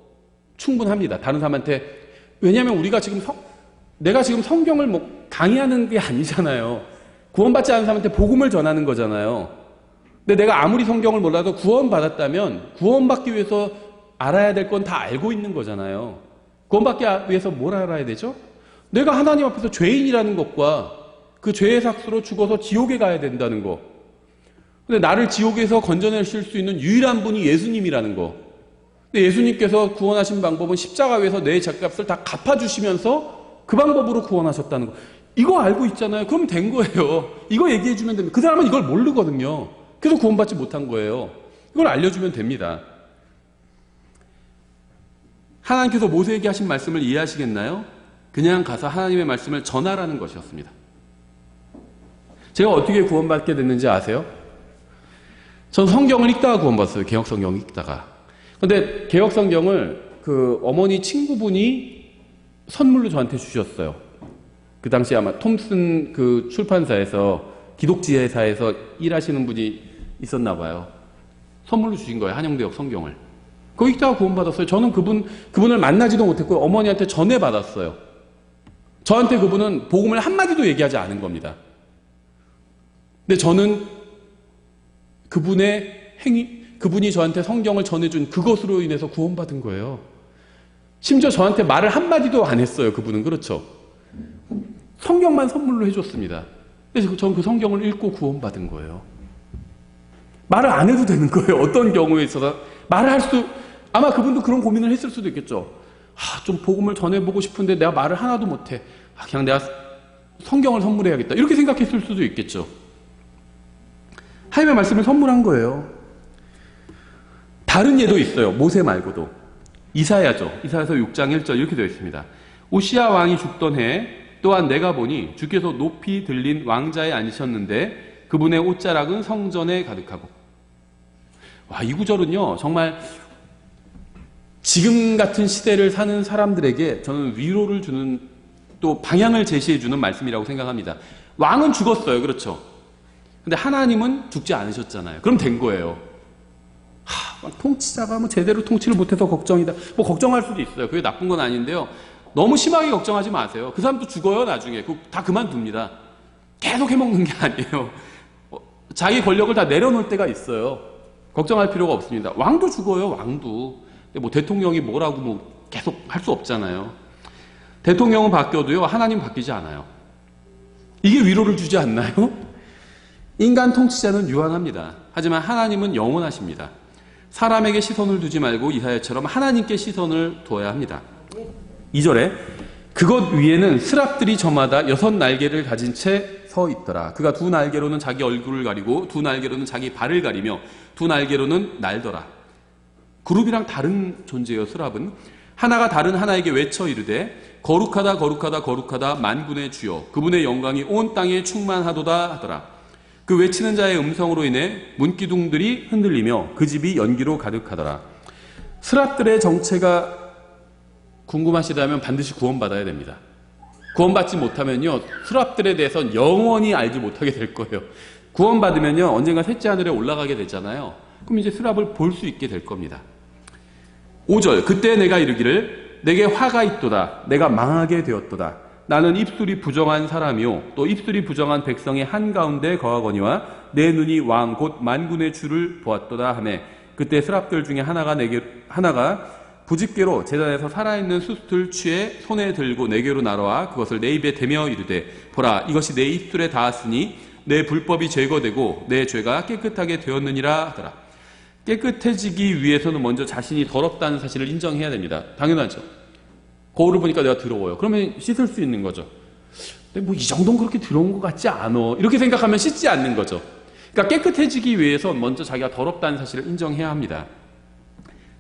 충분합니다. 다른 사람한테. 왜냐하면 우리가 지금 내가 지금 성경을 뭐 강의하는 게 아니잖아요. 구원받지 않은 사람한테 복음을 전하는 거잖아요. 근데 내가 아무리 성경을 몰라도 구원받았다면 구원받기 위해서 알아야 될 건 다 알고 있는 거잖아요. 구원받기 위해서 뭘 알아야 되죠? 내가 하나님 앞에서 죄인이라는 것과 그 죄의 삭수로 죽어서 지옥에 가야 된다는 거. 근데 나를 지옥에서 건져내실 수 있는 유일한 분이 예수님이라는 거. 근데 예수님께서 구원하신 방법은 십자가 위에서 내 죄값을 다 갚아주시면서 그 방법으로 구원하셨다는 거. 이거 알고 있잖아요. 그럼 된 거예요. 이거 얘기해주면 됩니다. 그 사람은 이걸 모르거든요. 그래서 구원받지 못한 거예요. 이걸 알려주면 됩니다. 하나님께서 모세에게 하신 말씀을 이해하시겠나요? 그냥 가서 하나님의 말씀을 전하라는 것이었습니다. 제가 어떻게 구원받게 됐는지 아세요? 전 성경을 읽다가 구원받았어요. 개혁성경 읽다가. 근데 개혁성경을 그 어머니 친구분이 선물로 저한테 주셨어요. 그 당시 아마 톰슨 그 출판사에서 기독지회사에서 일하시는 분이 있었나 봐요. 선물로 주신 거예요. 한영대역 성경을. 그거 읽다가 구원받았어요. 저는 그분을 만나지도 못했고요. 어머니한테 전해받았어요. 저한테 그분은 복음을 한마디도 얘기하지 않은 겁니다. 근데 저는 그분이 저한테 성경을 전해준 그것으로 인해서 구원받은 거예요. 심지어 저한테 말을 한마디도 안 했어요. 그분은. 그렇죠. 성경만 선물로 해줬습니다. 그래서 저는 그 성경을 읽고 구원받은 거예요. 말을 안 해도 되는 거예요. 어떤 경우에 있어서 아마 그분도 그런 고민을 했을 수도 있겠죠. 좀 복음을 전해보고 싶은데 내가 말을 하나도 못해. 그냥 내가 성경을 선물해야겠다. 이렇게 생각했을 수도 있겠죠. 하나님의 말씀을 선물한 거예요. 다른 예도 있어요. 모세 말고도. 이사야죠. 이사야서 6장 1절 이렇게 되어 있습니다. 우시야 왕이 죽던 해 또한 내가 보니 주께서 높이 들린 왕자에 앉으셨는데 그분의 옷자락은 성전에 가득하고. 이 구절은요, 정말 지금 같은 시대를 사는 사람들에게 저는 위로를 주는, 또 방향을 제시해 주는 말씀이라고 생각합니다. 왕은 죽었어요. 그렇죠. 근데 하나님은 죽지 않으셨잖아요. 그럼 된 거예요. 통치자가 제대로 통치를 못해서 걱정이다. 걱정할 수도 있어요. 그게 나쁜 건 아닌데요. 너무 심하게 걱정하지 마세요. 그 사람도 죽어요, 나중에. 다 그만둡니다. 계속 해먹는 게 아니에요. 자기 권력을 다 내려놓을 때가 있어요. 걱정할 필요가 없습니다. 왕도 죽어요, 왕도. 근데 대통령이 뭐라고 계속 할 수 없잖아요. 대통령은 바뀌어도요, 하나님 바뀌지 않아요. 이게 위로를 주지 않나요? 인간 통치자는 유한합니다. 하지만 하나님은 영원하십니다. 사람에게 시선을 두지 말고 이사야처럼 하나님께 시선을 두어야 합니다. 2절에 그것 위에는 스랍들이 저마다 6 날개를 가진 채 서 있더라. 그가 2 날개로는 자기 얼굴을 가리고 2 날개로는 자기 발을 가리며 2 날개로는 날더라. 그룹이랑 다른 존재예요. 스랍은. 하나가 다른 하나에게 외쳐 이르되 거룩하다 거룩하다 거룩하다 만군의 주여 그분의 영광이 온 땅에 충만하도다 하더라. 그 외치는 자의 음성으로 인해 문기둥들이 흔들리며 그 집이 연기로 가득하더라. 스랍들의 정체가 궁금하시다면 반드시 구원받아야 됩니다. 구원받지 못하면요, 스랍들에 대해서 영원히 알지 못하게 될 거예요. 구원받으면요, 언젠가 셋째 하늘에 올라가게 되잖아요. 그럼 이제 스랍을 볼 수 있게 될 겁니다. 5절, 그때 내가 이르기를 내게 화가 있도다. 내가 망하게 되었도다. 나는 입술이 부정한 사람이요 또 입술이 부정한 백성의 한가운데 거하거니와 내 눈이 왕 곧 만군의 주를 보았도다 하매 그때 스랍들 중에 하나가 부집개로 제단에서 살아있는 수수를 취해 손에 들고 내게로 날아와 그것을 내 입에 대며 이르되 보라 이것이 내 입술에 닿았으니 내 불법이 제거되고 내 죄가 깨끗하게 되었느니라 하더라. 깨끗해지기 위해서는 먼저 자신이 더럽다는 사실을 인정해야 됩니다. 당연하죠. 거울을 보니까 내가 더러워요. 그러면 씻을 수 있는 거죠. 근데 이 정도는 그렇게 더러운 것 같지 않아. 이렇게 생각하면 씻지 않는 거죠. 그러니까 깨끗해지기 위해서 먼저 자기가 더럽다는 사실을 인정해야 합니다.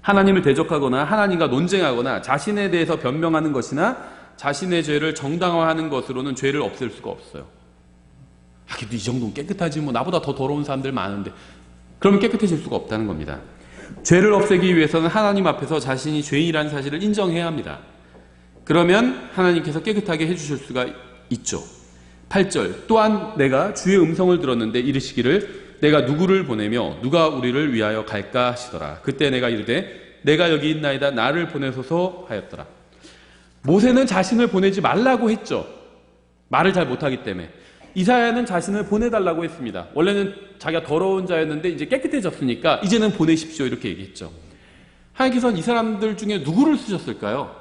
하나님을 대적하거나 하나님과 논쟁하거나 자신에 대해서 변명하는 것이나 자신의 죄를 정당화하는 것으로는 죄를 없앨 수가 없어요. 그래도 이 정도는 깨끗하지 뭐 나보다 더 더러운 사람들 많은데 그러면 깨끗해질 수가 없다는 겁니다. 죄를 없애기 위해서는 하나님 앞에서 자신이 죄인이라는 사실을 인정해야 합니다. 그러면 하나님께서 깨끗하게 해주실 수가 있죠. 8절 또한 내가 주의 음성을 들었는데 이르시기를 내가 누구를 보내며 누가 우리를 위하여 갈까 하시더라. 그때 내가 이르되 내가 여기 있나이다 나를 보내소서 하였더라. 모세는 자신을 보내지 말라고 했죠. 말을 잘 못하기 때문에. 이사야는 자신을 보내달라고 했습니다. 원래는 자기가 더러운 자였는데 이제 깨끗해졌으니까 이제는 보내십시오 이렇게 얘기했죠. 하나님께서는 이 사람들 중에 누구를 쓰셨을까요?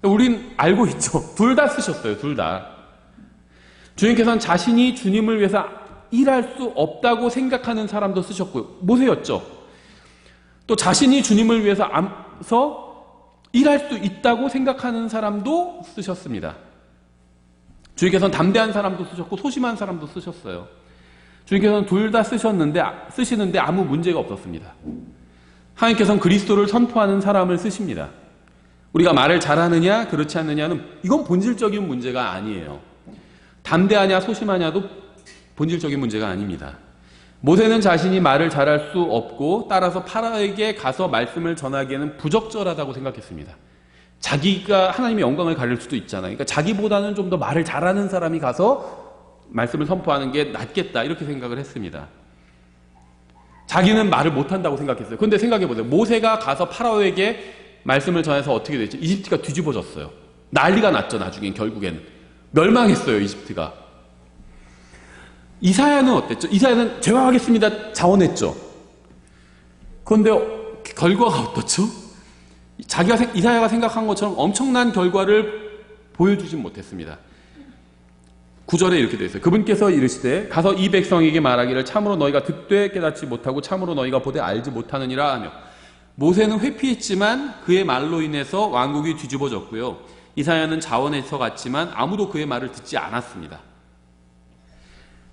우린 알고 있죠. 둘 다 쓰셨어요. 둘 다. 주님께서는 자신이 주님을 위해서 일할 수 없다고 생각하는 사람도 쓰셨고요. 모세였죠. 또 자신이 주님을 위해서 일할 수 있다고 생각하는 사람도 쓰셨습니다. 주님께서는 담대한 사람도 쓰셨고 소심한 사람도 쓰셨어요. 주님께서는 둘 다 쓰시는데 아무 문제가 없었습니다. 하나님께서는 그리스도를 선포하는 사람을 쓰십니다. 우리가 말을 잘하느냐 그렇지 않느냐는 이건 본질적인 문제가 아니에요. 담대하냐 소심하냐도 본질적인 문제가 아닙니다. 모세는 자신이 말을 잘할 수 없고 따라서 파라오에게 가서 말씀을 전하기에는 부적절하다고 생각했습니다. 자기가 하나님의 영광을 가릴 수도 있잖아요. 그러니까 자기보다는 좀 더 말을 잘하는 사람이 가서 말씀을 선포하는 게 낫겠다 이렇게 생각을 했습니다. 자기는 말을 못한다고 생각했어요. 그런데 생각해보세요. 모세가 가서 파라오에게 말씀을 전해서 어떻게 됐죠? 이집트가 뒤집어졌어요. 난리가 났죠. 나중엔 결국에는. 멸망했어요. 이집트가. 이사야는 어땠죠? 이사야는 제왕하겠습니다. 자원했죠. 그런데 결과가 어떻죠? 이사야가 생각한 것처럼 엄청난 결과를 보여주진 못했습니다. 9절에 이렇게 되어 있어요. 그분께서 이르시되 가서 이 백성에게 말하기를 참으로 너희가 듣되 깨닫지 못하고 참으로 너희가 보되 알지 못하느니라 하며 모세는 회피했지만 그의 말로 인해서 왕국이 뒤집어졌고요. 이사야는 자원해서 갔지만 아무도 그의 말을 듣지 않았습니다.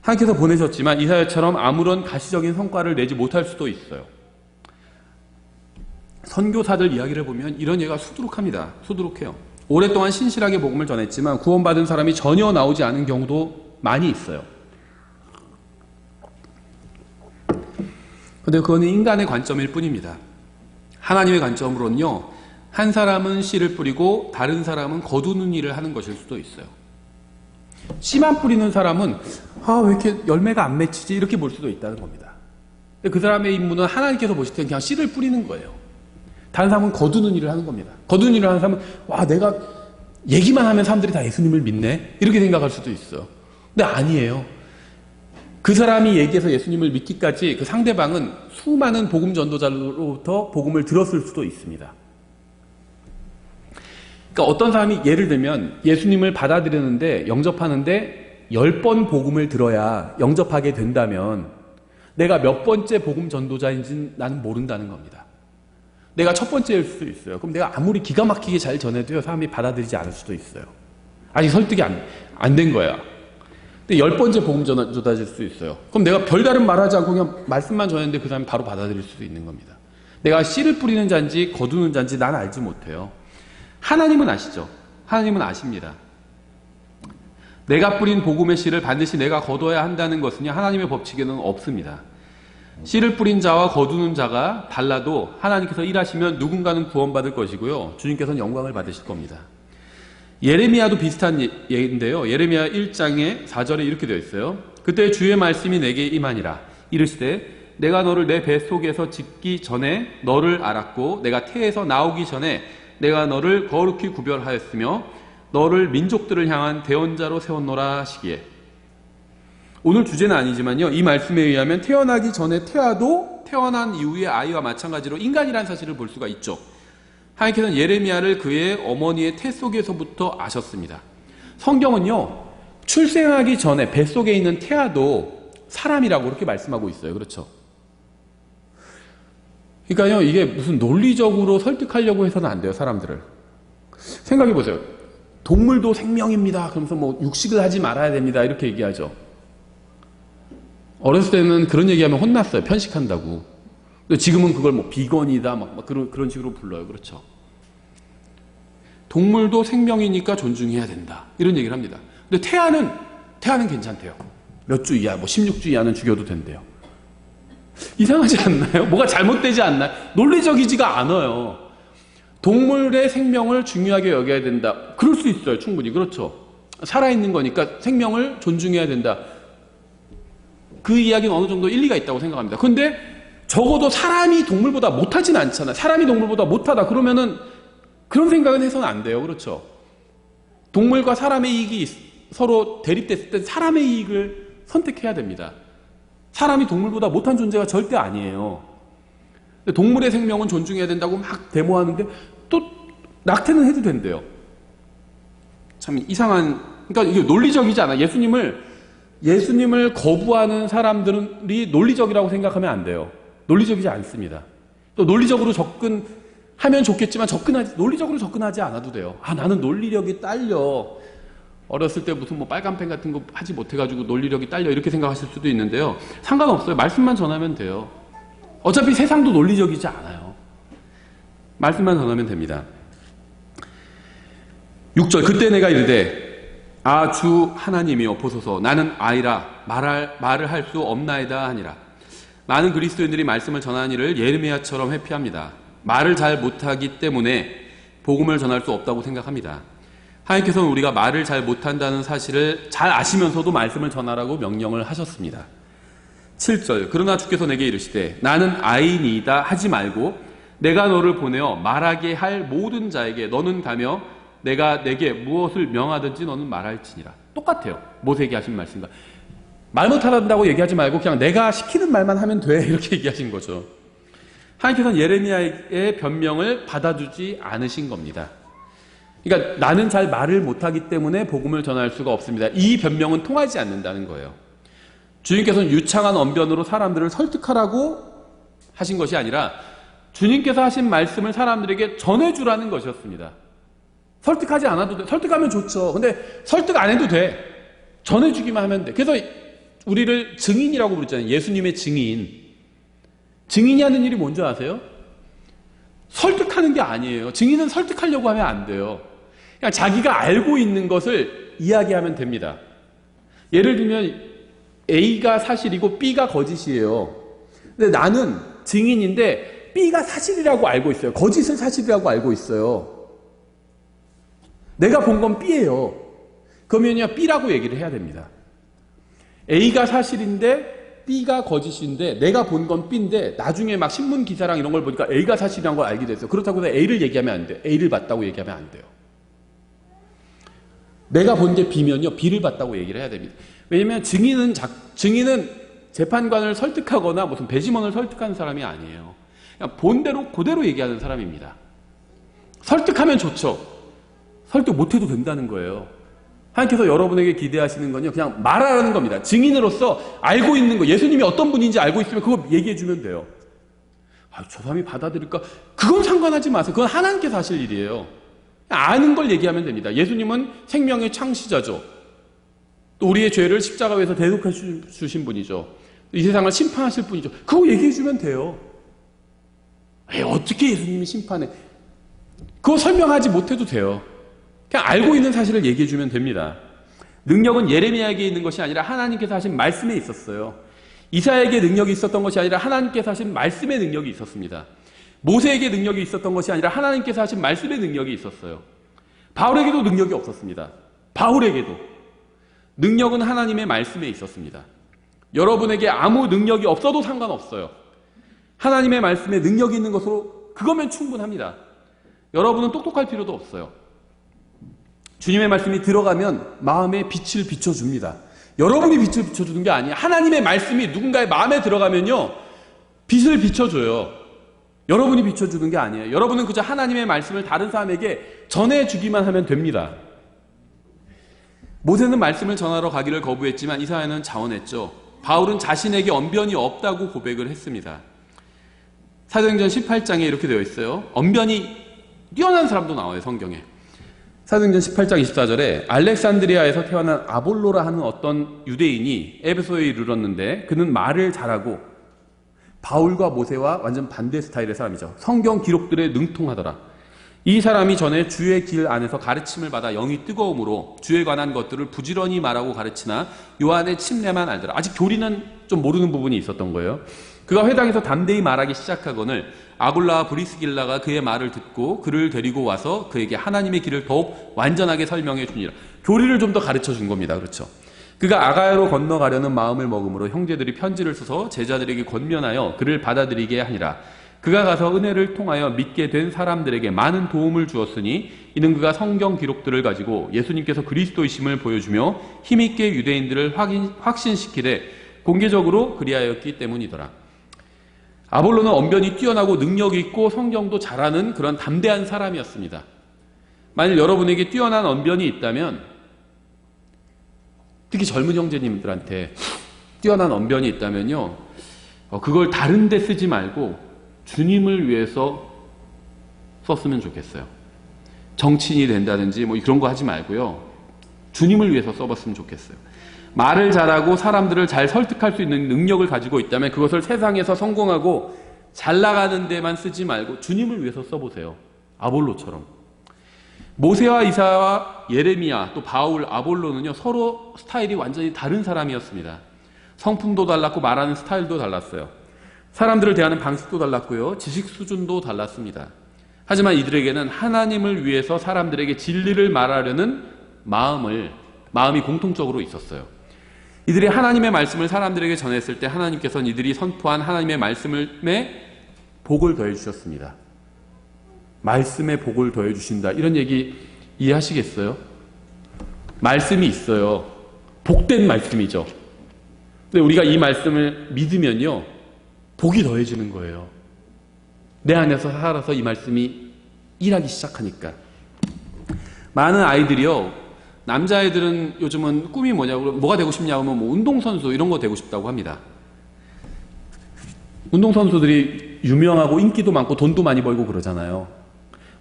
하나님께서 보내셨지만 이사야처럼 아무런 가시적인 성과를 내지 못할 수도 있어요. 선교사들 이야기를 보면 이런 예가 수두룩합니다. 수두룩해요. 오랫동안 신실하게 복음을 전했지만 구원받은 사람이 전혀 나오지 않은 경우도 많이 있어요. 그런데 그거는 인간의 관점일 뿐입니다. 하나님의 관점으로는요, 한 사람은 씨를 뿌리고 다른 사람은 거두는 일을 하는 것일 수도 있어요. 씨만 뿌리는 사람은 왜 이렇게 열매가 안 맺히지? 이렇게 볼 수도 있다는 겁니다. 그 사람의 임무는 하나님께서 보실 때는 그냥 씨를 뿌리는 거예요. 다른 사람은 거두는 일을 하는 겁니다. 거두는 일을 하는 사람은 내가 얘기만 하면 사람들이 다 예수님을 믿네? 이렇게 생각할 수도 있어요. 근데 아니에요. 그 사람이 얘기해서 예수님을 믿기까지 그 상대방은 수많은 복음 전도자로부터 복음을 들었을 수도 있습니다. 그러니까 어떤 사람이 예를 들면 예수님을 받아들이는데 영접하는데 10번 복음을 들어야 영접하게 된다면 내가 몇 번째 복음 전도자인지는 나는 모른다는 겁니다. 내가 첫 번째일 수도 있어요. 그럼 내가 아무리 기가 막히게 잘 전해도요, 사람이 받아들이지 않을 수도 있어요. 아직 설득이 안 된 거야. 근데 10번째 복음 전도자일 수도 있어요. 그럼 내가 별다른 말하지 않고 그냥 말씀만 전했는데 그 사람이 바로 받아들일 수도 있는 겁니다. 내가 씨를 뿌리는 자인지 거두는 자인지 난 알지 못해요. 하나님은 아시죠? 하나님은 아십니다. 내가 뿌린 복음의 씨를 반드시 내가 거둬야 한다는 것은요, 하나님의 법칙에는 없습니다. 씨를 뿌린 자와 거두는 자가 달라도 하나님께서 일하시면 누군가는 구원받을 것이고요, 주님께서는 영광을 받으실 겁니다. 예레미야도 비슷한 예인데요. 예레미야 1장에 4절에 이렇게 되어 있어요. 그때 주의 말씀이 내게 임하니라. 이르시되 내가 너를 내 뱃속에서 짓기 전에 너를 알았고 내가 태에서 나오기 전에 내가 너를 거룩히 구별하였으며 너를 민족들을 향한 대언자로 세웠노라 하시기에. 오늘 주제는 아니지만요, 이 말씀에 의하면 태어나기 전에 태아도 태어난 이후의 아이와 마찬가지로 인간이라는 사실을 볼 수가 있죠. 하나님께서는 예레미야를 그의 어머니의 태 속에서부터 아셨습니다. 성경은요, 출생하기 전에 뱃속에 있는 태아도 사람이라고 그렇게 말씀하고 있어요. 그렇죠? 그러니까요, 이게 무슨 논리적으로 설득하려고 해서는 안 돼요, 사람들을. 생각해 보세요. 동물도 생명입니다. 그러면서 육식을 하지 말아야 됩니다. 이렇게 얘기하죠. 어렸을 때는 그런 얘기하면 혼났어요. 편식한다고. 근데 지금은 그걸 비건이다, 그런 식으로 불러요. 그렇죠. 동물도 생명이니까 존중해야 된다. 이런 얘기를 합니다. 근데 태아는 괜찮대요. 몇 주 이하, 뭐 16주 이하는 죽여도 된대요. 이상하지 않나요? 뭐가 잘못되지 않나요? 논리적이지가 않아요. 동물의 생명을 중요하게 여겨야 된다. 그럴 수 있어요. 충분히. 그렇죠. 살아있는 거니까 생명을 존중해야 된다. 그 이야기는 어느 정도 일리가 있다고 생각합니다. 그런데 적어도 사람이 동물보다 못하진 않잖아요. 사람이 동물보다 못하다. 그러면은 그런 생각은 해서는 안 돼요. 그렇죠. 동물과 사람의 이익이 서로 대립됐을 때 사람의 이익을 선택해야 됩니다. 사람이 동물보다 못한 존재가 절대 아니에요. 동물의 생명은 존중해야 된다고 막 데모하는데 또 낙태는 해도 된대요. 참 이상한, 그러니까 이게 논리적이지 않아. 예수님을 거부하는 사람들이 논리적이라고 생각하면 안 돼요. 논리적이지 않습니다. 또 논리적으로 접근하면 좋겠지만 논리적으로 접근하지 않아도 돼요. 아, 나는 논리력이 딸려. 어렸을 때 무슨 뭐 빨간펜 같은 거 하지 못해가지고 논리력이 딸려. 이렇게 생각하실 수도 있는데요. 상관없어요. 말씀만 전하면 돼요. 어차피 세상도 논리적이지 않아요. 말씀만 전하면 됩니다. 6절, 그때 내가 이르되 아 주 하나님이여 보소서 나는 아이라 말을 할 수 없나이다 하니라. 많은 그리스도인들이 말씀을 전하는 일을 예레미야처럼 회피합니다. 말을 잘 못하기 때문에 복음을 전할 수 없다고 생각합니다. 하나님께서는 우리가 말을 잘 못한다는 사실을 잘 아시면서도 말씀을 전하라고 명령을 하셨습니다. 7절, 그러나 주께서 내게 이르시되 나는 아이니이다 하지 말고 내가 너를 보내어 말하게 할 모든 자에게 너는 가며 내가 내게 무엇을 명하든지 너는 말할지니라. 똑같아요. 모세에게 하신 말씀과. 말 못한다고 얘기하지 말고 그냥 내가 시키는 말만 하면 돼. 이렇게 얘기하신 거죠. 하나님께서는 예레미야의 변명을 받아주지 않으신 겁니다. 그러니까 나는 잘 말을 못하기 때문에 복음을 전할 수가 없습니다. 이 변명은 통하지 않는다는 거예요. 주님께서는 유창한 언변으로 사람들을 설득하라고 하신 것이 아니라 주님께서 하신 말씀을 사람들에게 전해주라는 것이었습니다. 설득하지 않아도 돼. 설득하면 좋죠. 근데 설득 안 해도 돼. 전해주기만 하면 돼. 그래서 우리를 증인이라고 부르잖아요. 예수님의 증인. 증인이 하는 일이 뭔지 아세요? 설득하는 게 아니에요. 증인은 설득하려고 하면 안 돼요. 그냥 자기가 알고 있는 것을 이야기하면 됩니다. 예를 들면 A가 사실이고 B가 거짓이에요. 근데 나는 증인인데 B가 사실이라고 알고 있어요. 거짓을 사실이라고 알고 있어요. 내가 본 건 B예요. 그러면요 B라고 얘기를 해야 됩니다. A가 사실인데 B가 거짓인데 내가 본 건 B인데 나중에 막 신문 기사랑 이런 걸 보니까 A가 사실이란 걸 알게 됐어요. 그렇다고 해서 A를 얘기하면 안 돼요. A를 봤다고 얘기하면 안 돼요. 내가 본 게 B면요 B를 봤다고 얘기를 해야 됩니다. 왜냐하면 증인은 재판관을 설득하거나 무슨 배심원을 설득하는 사람이 아니에요. 그냥 본대로 그대로 얘기하는 사람입니다. 설득하면 좋죠. 설득 못해도 된다는 거예요. 하나님께서 여러분에게 기대하시는 건요 그냥 말하라는 겁니다. 증인으로서 알고 있는 거, 예수님이 어떤 분인지 알고 있으면 그거 얘기해 주면 돼요. 아, 저 사람이 받아들일까? 그건 상관하지 마세요. 그건 하나님께서 하실 일이에요. 아는 걸 얘기하면 됩니다. 예수님은 생명의 창시자죠. 또 우리의 죄를 십자가 위에서 대속해 주신 분이죠. 이 세상을 심판하실 분이죠. 그거 얘기해 주면 돼요. 어떻게 예수님이 심판해? 그거 설명하지 못해도 돼요. 그냥 알고 있는 사실을 얘기해 주면 됩니다. 능력은 예레미야에게 있는 것이 아니라 하나님께서 하신 말씀에 있었어요. 이사야에게 능력이 있었던 것이 아니라 하나님께서 하신 말씀의 능력이 있었습니다. 모세에게 능력이 있었던 것이 아니라 하나님께서 하신 말씀의 능력이 있었어요. 바울에게도 능력이 없었습니다. 바울에게도. 능력은 하나님의 말씀에 있었습니다. 여러분에게 아무 능력이 없어도 상관없어요. 하나님의 말씀에 능력이 있는 것으로 그거면 충분합니다. 여러분은 똑똑할 필요도 없어요. 주님의 말씀이 들어가면 마음에 빛을 비춰줍니다. 여러분이 빛을 비춰주는 게 아니에요. 하나님의 말씀이 누군가의 마음에 들어가면요 빛을 비춰줘요. 여러분이 비춰주는 게 아니에요. 여러분은 그저 하나님의 말씀을 다른 사람에게 전해주기만 하면 됩니다. 모세는 말씀을 전하러 가기를 거부했지만 이사야는 자원했죠. 바울은 자신에게 언변이 없다고 고백을 했습니다. 사도행전 18장에 이렇게 되어 있어요. 언변이 뛰어난 사람도 나와요, 성경에. 사도행전 18장 24절에 알렉산드리아에서 태어난 아볼로라 하는 어떤 유대인이 에베소에 이르렀는데 그는 말을 잘하고 바울과 모세와 완전 반대 스타일의 사람이죠. 성경 기록들에 능통하더라. 이 사람이 전에 주의 길 안에서 가르침을 받아 영이 뜨거움으로 주에 관한 것들을 부지런히 말하고 가르치나 요한의 침례만 알더라. 아직 교리는 좀 모르는 부분이 있었던 거예요. 그가 회당에서 담대히 말하기 시작하거늘 아굴라와 브리스길라가 그의 말을 듣고 그를 데리고 와서 그에게 하나님의 길을 더욱 완전하게 설명해 주니라. 교리를 좀 더 가르쳐 준 겁니다. 그렇죠? 그가 아가야로 건너가려는 마음을 먹음으로 형제들이 편지를 써서 제자들에게 권면하여 그를 받아들이게 하니라. 그가 가서 은혜를 통하여 믿게 된 사람들에게 많은 도움을 주었으니 이는 그가 성경 기록들을 가지고 예수님께서 그리스도이심을 보여주며 힘있게 유대인들을 확신시키되 공개적으로 그리하였기 때문이더라. 아볼로는 언변이 뛰어나고 능력이 있고 성경도 잘하는 그런 담대한 사람이었습니다. 만일 여러분에게 뛰어난 언변이 있다면, 특히 젊은 형제님들한테 뛰어난 언변이 있다면요, 그걸 다른 데 쓰지 말고 주님을 위해서 썼으면 좋겠어요. 정치인이 된다든지 뭐 그런 거 하지 말고요, 주님을 위해서 써봤으면 좋겠어요. 말을 잘하고 사람들을 잘 설득할 수 있는 능력을 가지고 있다면 그것을 세상에서 성공하고 잘 나가는 데만 쓰지 말고 주님을 위해서 써보세요. 아볼로처럼. 모세와 이사와 예레미야, 또 바울, 아볼로는요, 서로 스타일이 완전히 다른 사람이었습니다. 성품도 달랐고 말하는 스타일도 달랐어요. 사람들을 대하는 방식도 달랐고요, 지식 수준도 달랐습니다. 하지만 이들에게는 하나님을 위해서 사람들에게 진리를 말하려는 마음이 공통적으로 있었어요. 이들이 하나님의 말씀을 사람들에게 전했을 때 하나님께서는 이들이 선포한 하나님의 말씀에 복을 더해 주셨습니다. 말씀에 복을 더해 주신다, 이런 얘기 이해하시겠어요? 말씀이 있어요. 복된 말씀이죠. 근데 우리가 이 말씀을 믿으면요, 복이 더해지는 거예요. 내 안에서 살아서 이 말씀이 일하기 시작하니까. 많은 아이들이요, 남자애들은 요즘은 꿈이 뭐냐고, 뭐가 되고 싶냐고 하면 뭐 운동선수 이런 거 되고 싶다고 합니다. 운동선수들이 유명하고 인기도 많고 돈도 많이 벌고 그러잖아요.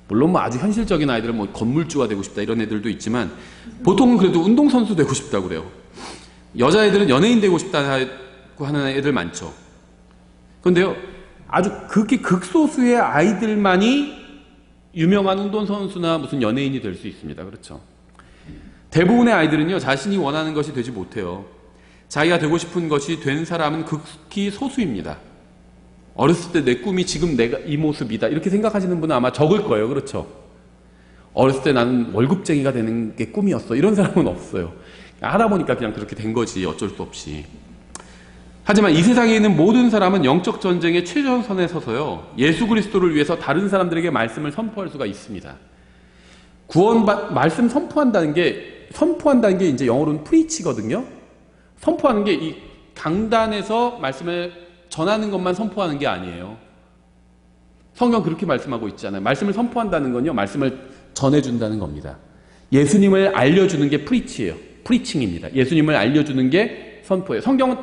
물론 뭐 아주 현실적인 아이들은 뭐 건물주가 되고 싶다 이런 애들도 있지만 보통은 그래도 운동선수 되고 싶다고 그래요. 여자애들은 연예인 되고 싶다고 하는 애들 많죠. 그런데요, 아주 극소수의 아이들만이 유명한 운동선수나 무슨 연예인이 될 수 있습니다. 그렇죠? 대부분의 아이들은요, 자신이 원하는 것이 되지 못해요. 자기가 되고 싶은 것이 된 사람은 극히 소수입니다. 어렸을 때 내 꿈이 지금 내가 이 모습이다, 이렇게 생각하시는 분은 아마 적을 거예요. 그렇죠? 어렸을 때 나는 월급쟁이가 되는 게 꿈이었어, 이런 사람은 없어요. 하다 보니까 그냥 그렇게 된 거지, 어쩔 수 없이. 하지만 이 세상에 있는 모든 사람은 영적 전쟁의 최전선에 서서요, 예수 그리스도를 위해서 다른 사람들에게 말씀을 선포할 수가 있습니다. 말씀 선포한다는 게 이제 영어로는 프리치거든요. 선포하는 게 이 강단에서 말씀을 전하는 것만 선포하는 게 아니에요. 성경 그렇게 말씀하고 있잖아요. 말씀을 선포한다는 건요, 말씀을 전해준다는 겁니다. 예수님을 알려주는 게 프리치예요. 프리칭입니다. 예수님을 알려주는 게 선포예요. 성경은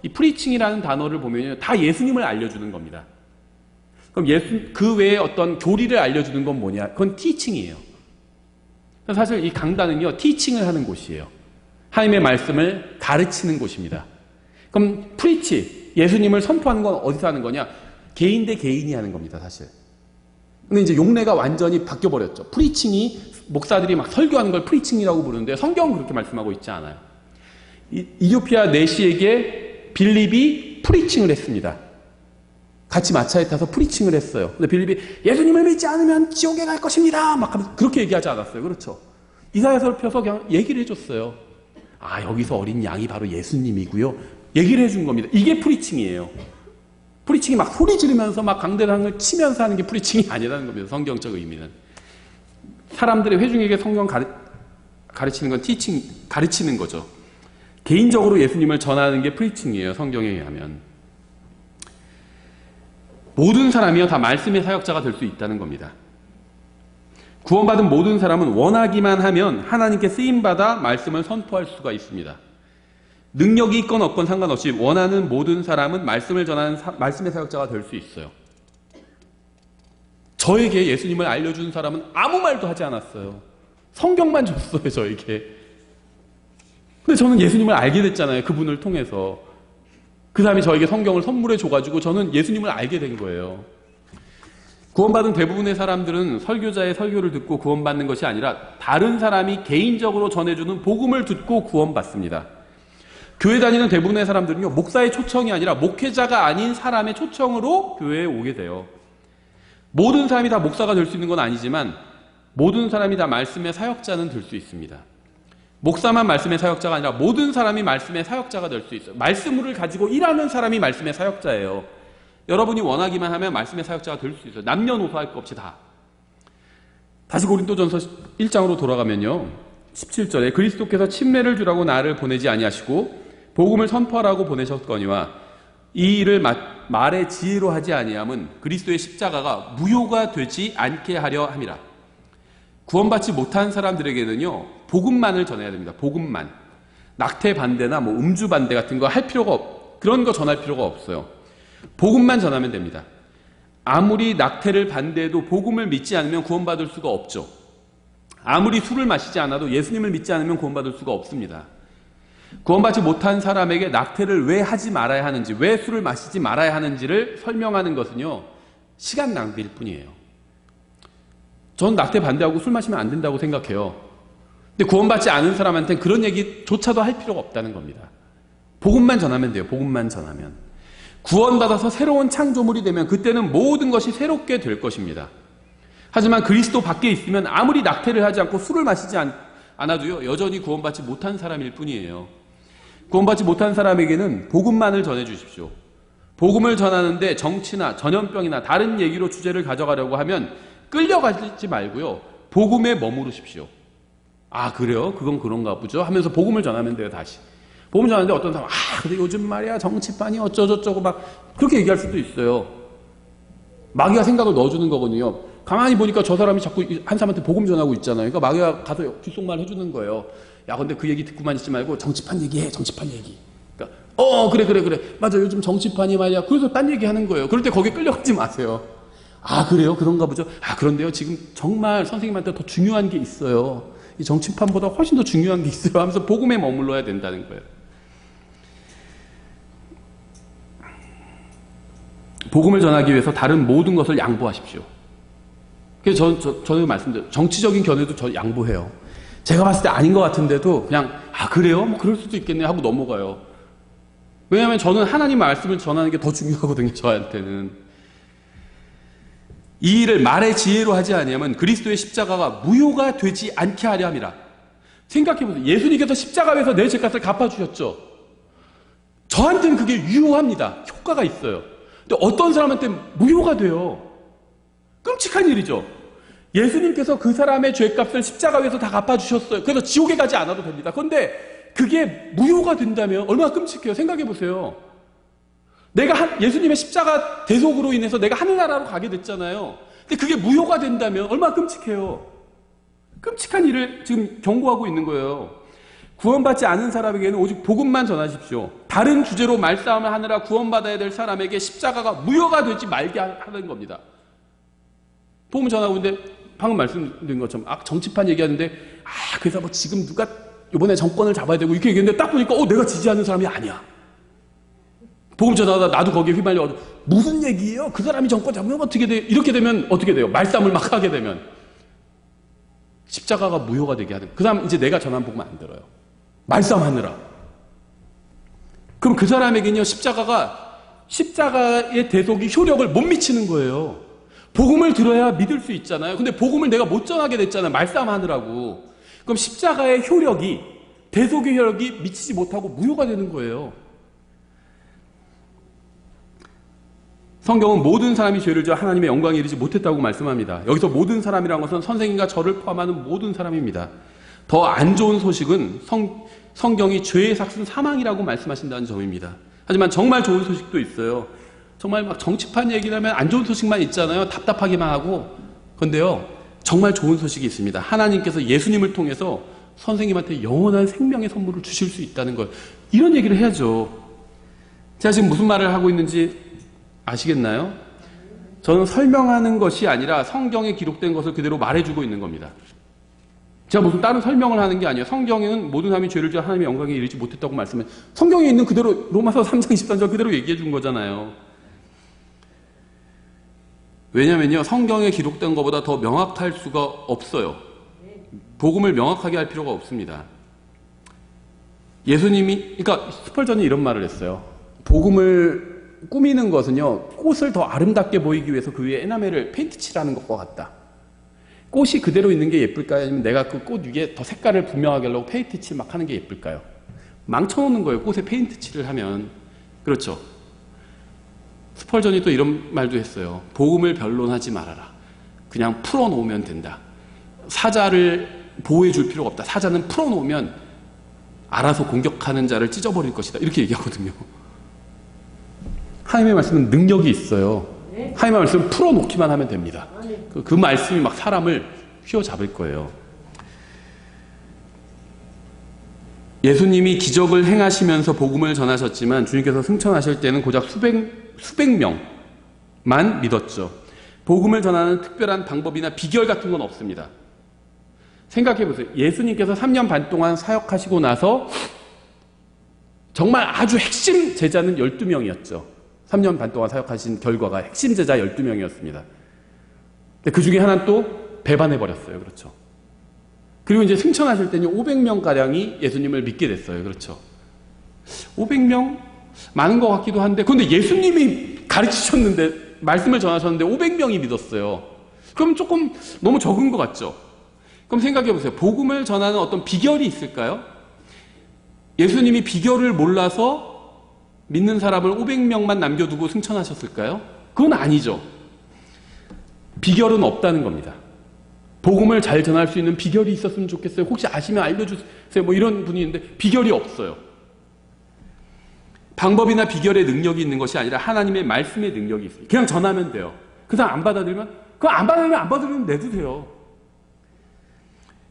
이 프리칭이라는 단어를 보면요, 다 예수님을 알려주는 겁니다. 그럼 그 외에 어떤 교리를 알려주는 건 뭐냐? 그건 티칭이에요. 사실 이 강단은요, 티칭을 하는 곳이에요. 하나님의 말씀을 가르치는 곳입니다. 그럼 프리치, 예수님을 선포하는 건 어디서 하는 거냐? 개인 대 개인이 하는 겁니다, 사실. 근데 이제 용례가 완전히 바뀌어버렸죠. 프리칭이, 목사들이 막 설교하는 걸 프리칭이라고 부르는데 성경은 그렇게 말씀하고 있지 않아요. 이디오피아 내시에게 빌립이 프리칭을 했습니다. 같이 마차에 타서 프리칭을 했어요. 근데 빌립이 예수님을 믿지 않으면 지옥에 갈 것입니다, 막 하면서 그렇게 얘기하지 않았어요. 그렇죠? 이사야서를 펴서 그냥 얘기를 해줬어요. 여기서 어린 양이 바로 예수님이고요, 얘기를 해준 겁니다. 이게 프리칭이에요. 프리칭이 막 소리 지르면서 막 강대상을 치면서 하는 게 프리칭이 아니라는 겁니다. 성경적 의미는. 사람들의 회중에게 성경 가르치는 건 티칭, 가르치는 거죠. 개인적으로 예수님을 전하는 게 프리칭이에요, 성경에 의하면. 모든 사람이요, 다 말씀의 사역자가 될 수 있다는 겁니다. 구원받은 모든 사람은 원하기만 하면 하나님께 쓰임받아 말씀을 선포할 수가 있습니다. 능력이 있건 없건 상관없이 원하는 모든 사람은 말씀을 전하는 말씀의 사역자가 될 수 있어요. 저에게 예수님을 알려준 사람은 아무 말도 하지 않았어요. 성경만 줬어요, 저에게. 근데 저는 예수님을 알게 됐잖아요, 그분을 통해서. 그 사람이 저에게 성경을 선물해 줘가지고 저는 예수님을 알게 된 거예요. 구원받은 대부분의 사람들은 설교자의 설교를 듣고 구원받는 것이 아니라 다른 사람이 개인적으로 전해주는 복음을 듣고 구원받습니다. 교회 다니는 대부분의 사람들은요, 목사의 초청이 아니라 목회자가 아닌 사람의 초청으로 교회에 오게 돼요. 모든 사람이 다 목사가 될 수 있는 건 아니지만 모든 사람이 다 말씀의 사역자는 될 수 있습니다. 목사만 말씀의 사역자가 아니라 모든 사람이 말씀의 사역자가 될 수 있어요. 말씀을 가지고 일하는 사람이 말씀의 사역자예요. 여러분이 원하기만 하면 말씀의 사역자가 될 수 있어요. 남녀노소 할 것 없이 다. 다시 고린도전서 1장으로 돌아가면요, 17절에 그리스도께서 침례를 주라고 나를 보내지 아니하시고 복음을 선포하라고 보내셨거니와 이 일을 말의 지혜로 하지 아니함은 그리스도의 십자가가 무효가 되지 않게 하려 함이라. 구원받지 못한 사람들에게는요, 복음만을 전해야 됩니다. 복음만. 낙태 반대나 음주 반대 같은 거 할 필요가 그런 거 전할 필요가 없어요. 복음만 전하면 됩니다. 아무리 낙태를 반대해도 복음을 믿지 않으면 구원받을 수가 없죠. 아무리 술을 마시지 않아도 예수님을 믿지 않으면 구원받을 수가 없습니다. 구원받지 못한 사람에게 낙태를 왜 하지 말아야 하는지, 왜 술을 마시지 말아야 하는지를 설명하는 것은요, 시간 낭비일 뿐이에요. 저는 낙태 반대하고 술 마시면 안 된다고 생각해요. 근데 구원받지 않은 사람한테는 그런 얘기조차도 할 필요가 없다는 겁니다. 복음만 전하면 돼요. 복음만 전하면. 구원받아서 새로운 창조물이 되면 그때는 모든 것이 새롭게 될 것입니다. 하지만 그리스도 밖에 있으면 아무리 낙태를 하지 않고 술을 마시지 않아도요, 여전히 구원받지 못한 사람일 뿐이에요. 구원받지 못한 사람에게는 복음만을 전해주십시오. 복음을 전하는데 정치나 전염병이나 다른 얘기로 주제를 가져가려고 하면 끌려가지 말고요, 복음에 머무르십시오. 아, 그래요? 그건 그런가 보죠? 하면서 복음을 전하면 돼요. 다시 복음 전하는데 어떤 사람은 근데 요즘 말이야 정치판이 어쩌저쩌고 막 그렇게 얘기할 수도 있어요. 마귀가 생각을 넣어주는 거거든요. 가만히 보니까 저 사람이 자꾸 한 사람한테 복음 전하고 있잖아요. 그러니까 마귀가 가서 귓속말 해주는 거예요. 야, 근데 그 얘기 듣고만 있지 말고 정치판 얘기해. 정치판 얘기. 그러니까 그래 맞아, 요즘 정치판이 말이야. 그래서 딴 얘기 하는 거예요. 그럴 때 거기에 끌려가지 마세요. 아, 그래요? 그런가 보죠. 아, 그런데요, 지금 정말 선생님한테 더 중요한 게 있어요. 이 정치판보다 훨씬 더 중요한 게 있어요 하면서 복음에 머물러야 된다는 거예요. 복음을 전하기 위해서 다른 모든 것을 양보하십시오. 그래서 저는 말씀드려요. 정치적인 견해도 저 양보해요. 제가 봤을 때 아닌 것 같은데도 그냥 그래요? 그럴 수도 있겠네 하고 넘어가요. 왜냐하면 저는 하나님 말씀을 전하는 게 더 중요하거든요. 저한테는. 이 일을 말의 지혜로 하지 아니하면 그리스도의 십자가가 무효가 되지 않게 하려 함이라. 생각해보세요. 예수님께서 십자가에서 내 죄값을 갚아주셨죠. 저한테는 그게 유효합니다. 효과가 있어요. 근데 어떤 사람한테 무효가 돼요. 끔찍한 일이죠. 예수님께서 그 사람의 죄값을 십자가에서 다 갚아주셨어요. 그래서 지옥에 가지 않아도 됩니다. 그런데 그게 무효가 된다면 얼마나 끔찍해요. 생각해보세요. 내가 예수님의 십자가 대속으로 인해서 내가 하늘나라로 가게 됐잖아요. 근데 그게 무효가 된다면 얼마나 끔찍해요. 끔찍한 일을 지금 경고하고 있는 거예요. 구원받지 않은 사람에게는 오직 복음만 전하십시오. 다른 주제로 말싸움을 하느라 구원받아야 될 사람에게 십자가가 무효가 되지 말게 하는 겁니다. 복음 전하고 있는데 방금 말씀드린 것처럼 정치판 얘기하는데 그래서 지금 누가 이번에 정권을 잡아야 되고 이렇게 얘기했는데 딱 보니까 내가 지지하는 사람이 아니야. 복음 전하다 나도 거기에 휘말려가지고 무슨 얘기예요? 그 사람이 정권 잡으면 어떻게 돼요? 이렇게 되면 어떻게 돼요? 말싸움을 막 하게 되면 십자가가 무효가 되게 하는. 그 다음 이제 내가 전한 복음 안 들어요. 말싸움하느라. 그럼 그 사람에게는요, 십자가의 대속이 효력을 못 미치는 거예요. 복음을 들어야 믿을 수 있잖아요. 근데 복음을 내가 못 전하게 됐잖아요. 말싸움하느라고. 그럼 십자가의 효력이, 대속의 효력이 미치지 못하고 무효가 되는 거예요. 성경은 모든 사람이 죄를 지어 하나님의 영광에 이르지 못했다고 말씀합니다. 여기서 모든 사람이라는 것은 선생님과 저를 포함하는 모든 사람입니다. 더 안 좋은 소식은 성경이 죄의 삭은 사망이라고 말씀하신다는 점입니다. 하지만 정말 좋은 소식도 있어요. 정말 막 정치판 얘기를 하면 안 좋은 소식만 있잖아요. 답답하기만 하고. 그런데요, 정말 좋은 소식이 있습니다. 하나님께서 예수님을 통해서 선생님한테 영원한 생명의 선물을 주실 수 있다는 걸. 이런 얘기를 해야죠. 제가 지금 무슨 말을 하고 있는지 아시겠나요? 저는 설명하는 것이 아니라 성경에 기록된 것을 그대로 말해주고 있는 겁니다. 제가 무슨 다른 설명을 하는 게 아니에요. 성경에는 모든 사람이 죄를 지어 하나님의 영광에 이르지 못했다고 말씀해. 성경에 있는 그대로 로마서 3장 23절 그대로 얘기해 준 거잖아요. 왜냐면요, 성경에 기록된 것보다 더 명확할 수가 없어요. 복음을 명확하게 할 필요가 없습니다. 예수님이, 그러니까 스펄전이 이런 말을 했어요. 복음을 꾸미는 것은요, 꽃을 더 아름답게 보이기 위해서 그 위에 에나멜을 페인트 칠하는 것과 같다. 꽃이 그대로 있는 게 예쁠까요? 아니면 내가 그 꽃 위에 더 색깔을 분명하게 하려고 페인트 칠 막 하는 게 예쁠까요? 망쳐놓는 거예요. 꽃에 페인트 칠을 하면. 그렇죠. 스펄전이 또 이런 말도 했어요. 복음을 변론하지 말아라. 그냥 풀어놓으면 된다. 사자를 보호해 줄 필요가 없다. 사자는 풀어놓으면 알아서 공격하는 자를 찢어버릴 것이다. 이렇게 얘기하거든요. 하나님의 말씀은 능력이 있어요. 하나님의 말씀은 풀어놓기만 하면 됩니다. 그 말씀이 막 사람을 휘어잡을 거예요. 예수님이 기적을 행하시면서 복음을 전하셨지만 주님께서 승천하실 때는 고작 수백 명만 믿었죠. 복음을 전하는 특별한 방법이나 비결 같은 건 없습니다. 생각해 보세요. 예수님께서 3년 반 동안 사역하시고 나서 정말 아주 핵심 제자는 12명이었죠. 3년 반 동안 사역하신 결과가 핵심 제자 12명이었습니다. 근데 그 중에 하나는 또 배반해버렸어요. 그렇죠. 그리고 이제 승천하실 때는 500명가량이 예수님을 믿게 됐어요. 그렇죠. 500명? 많은 것 같기도 한데, 근데 예수님이 가르치셨는데, 말씀을 전하셨는데 500명이 믿었어요. 그럼 조금 너무 적은 것 같죠? 그럼 생각해 보세요. 복음을 전하는 어떤 비결이 있을까요? 예수님이 비결을 몰라서 믿는 사람을 500명만 남겨두고 승천하셨을까요? 그건 아니죠. 비결은 없다는 겁니다. 복음을 잘 전할 수 있는 비결이 있었으면 좋겠어요. 혹시 아시면 알려주세요. 뭐 이런 분이 있는데 비결이 없어요. 방법이나 비결의 능력이 있는 것이 아니라 하나님의 말씀의 능력이 있어요. 그냥 전하면 돼요. 그 사람 안 받아들이면 그거 안 받아들이면 내두세요.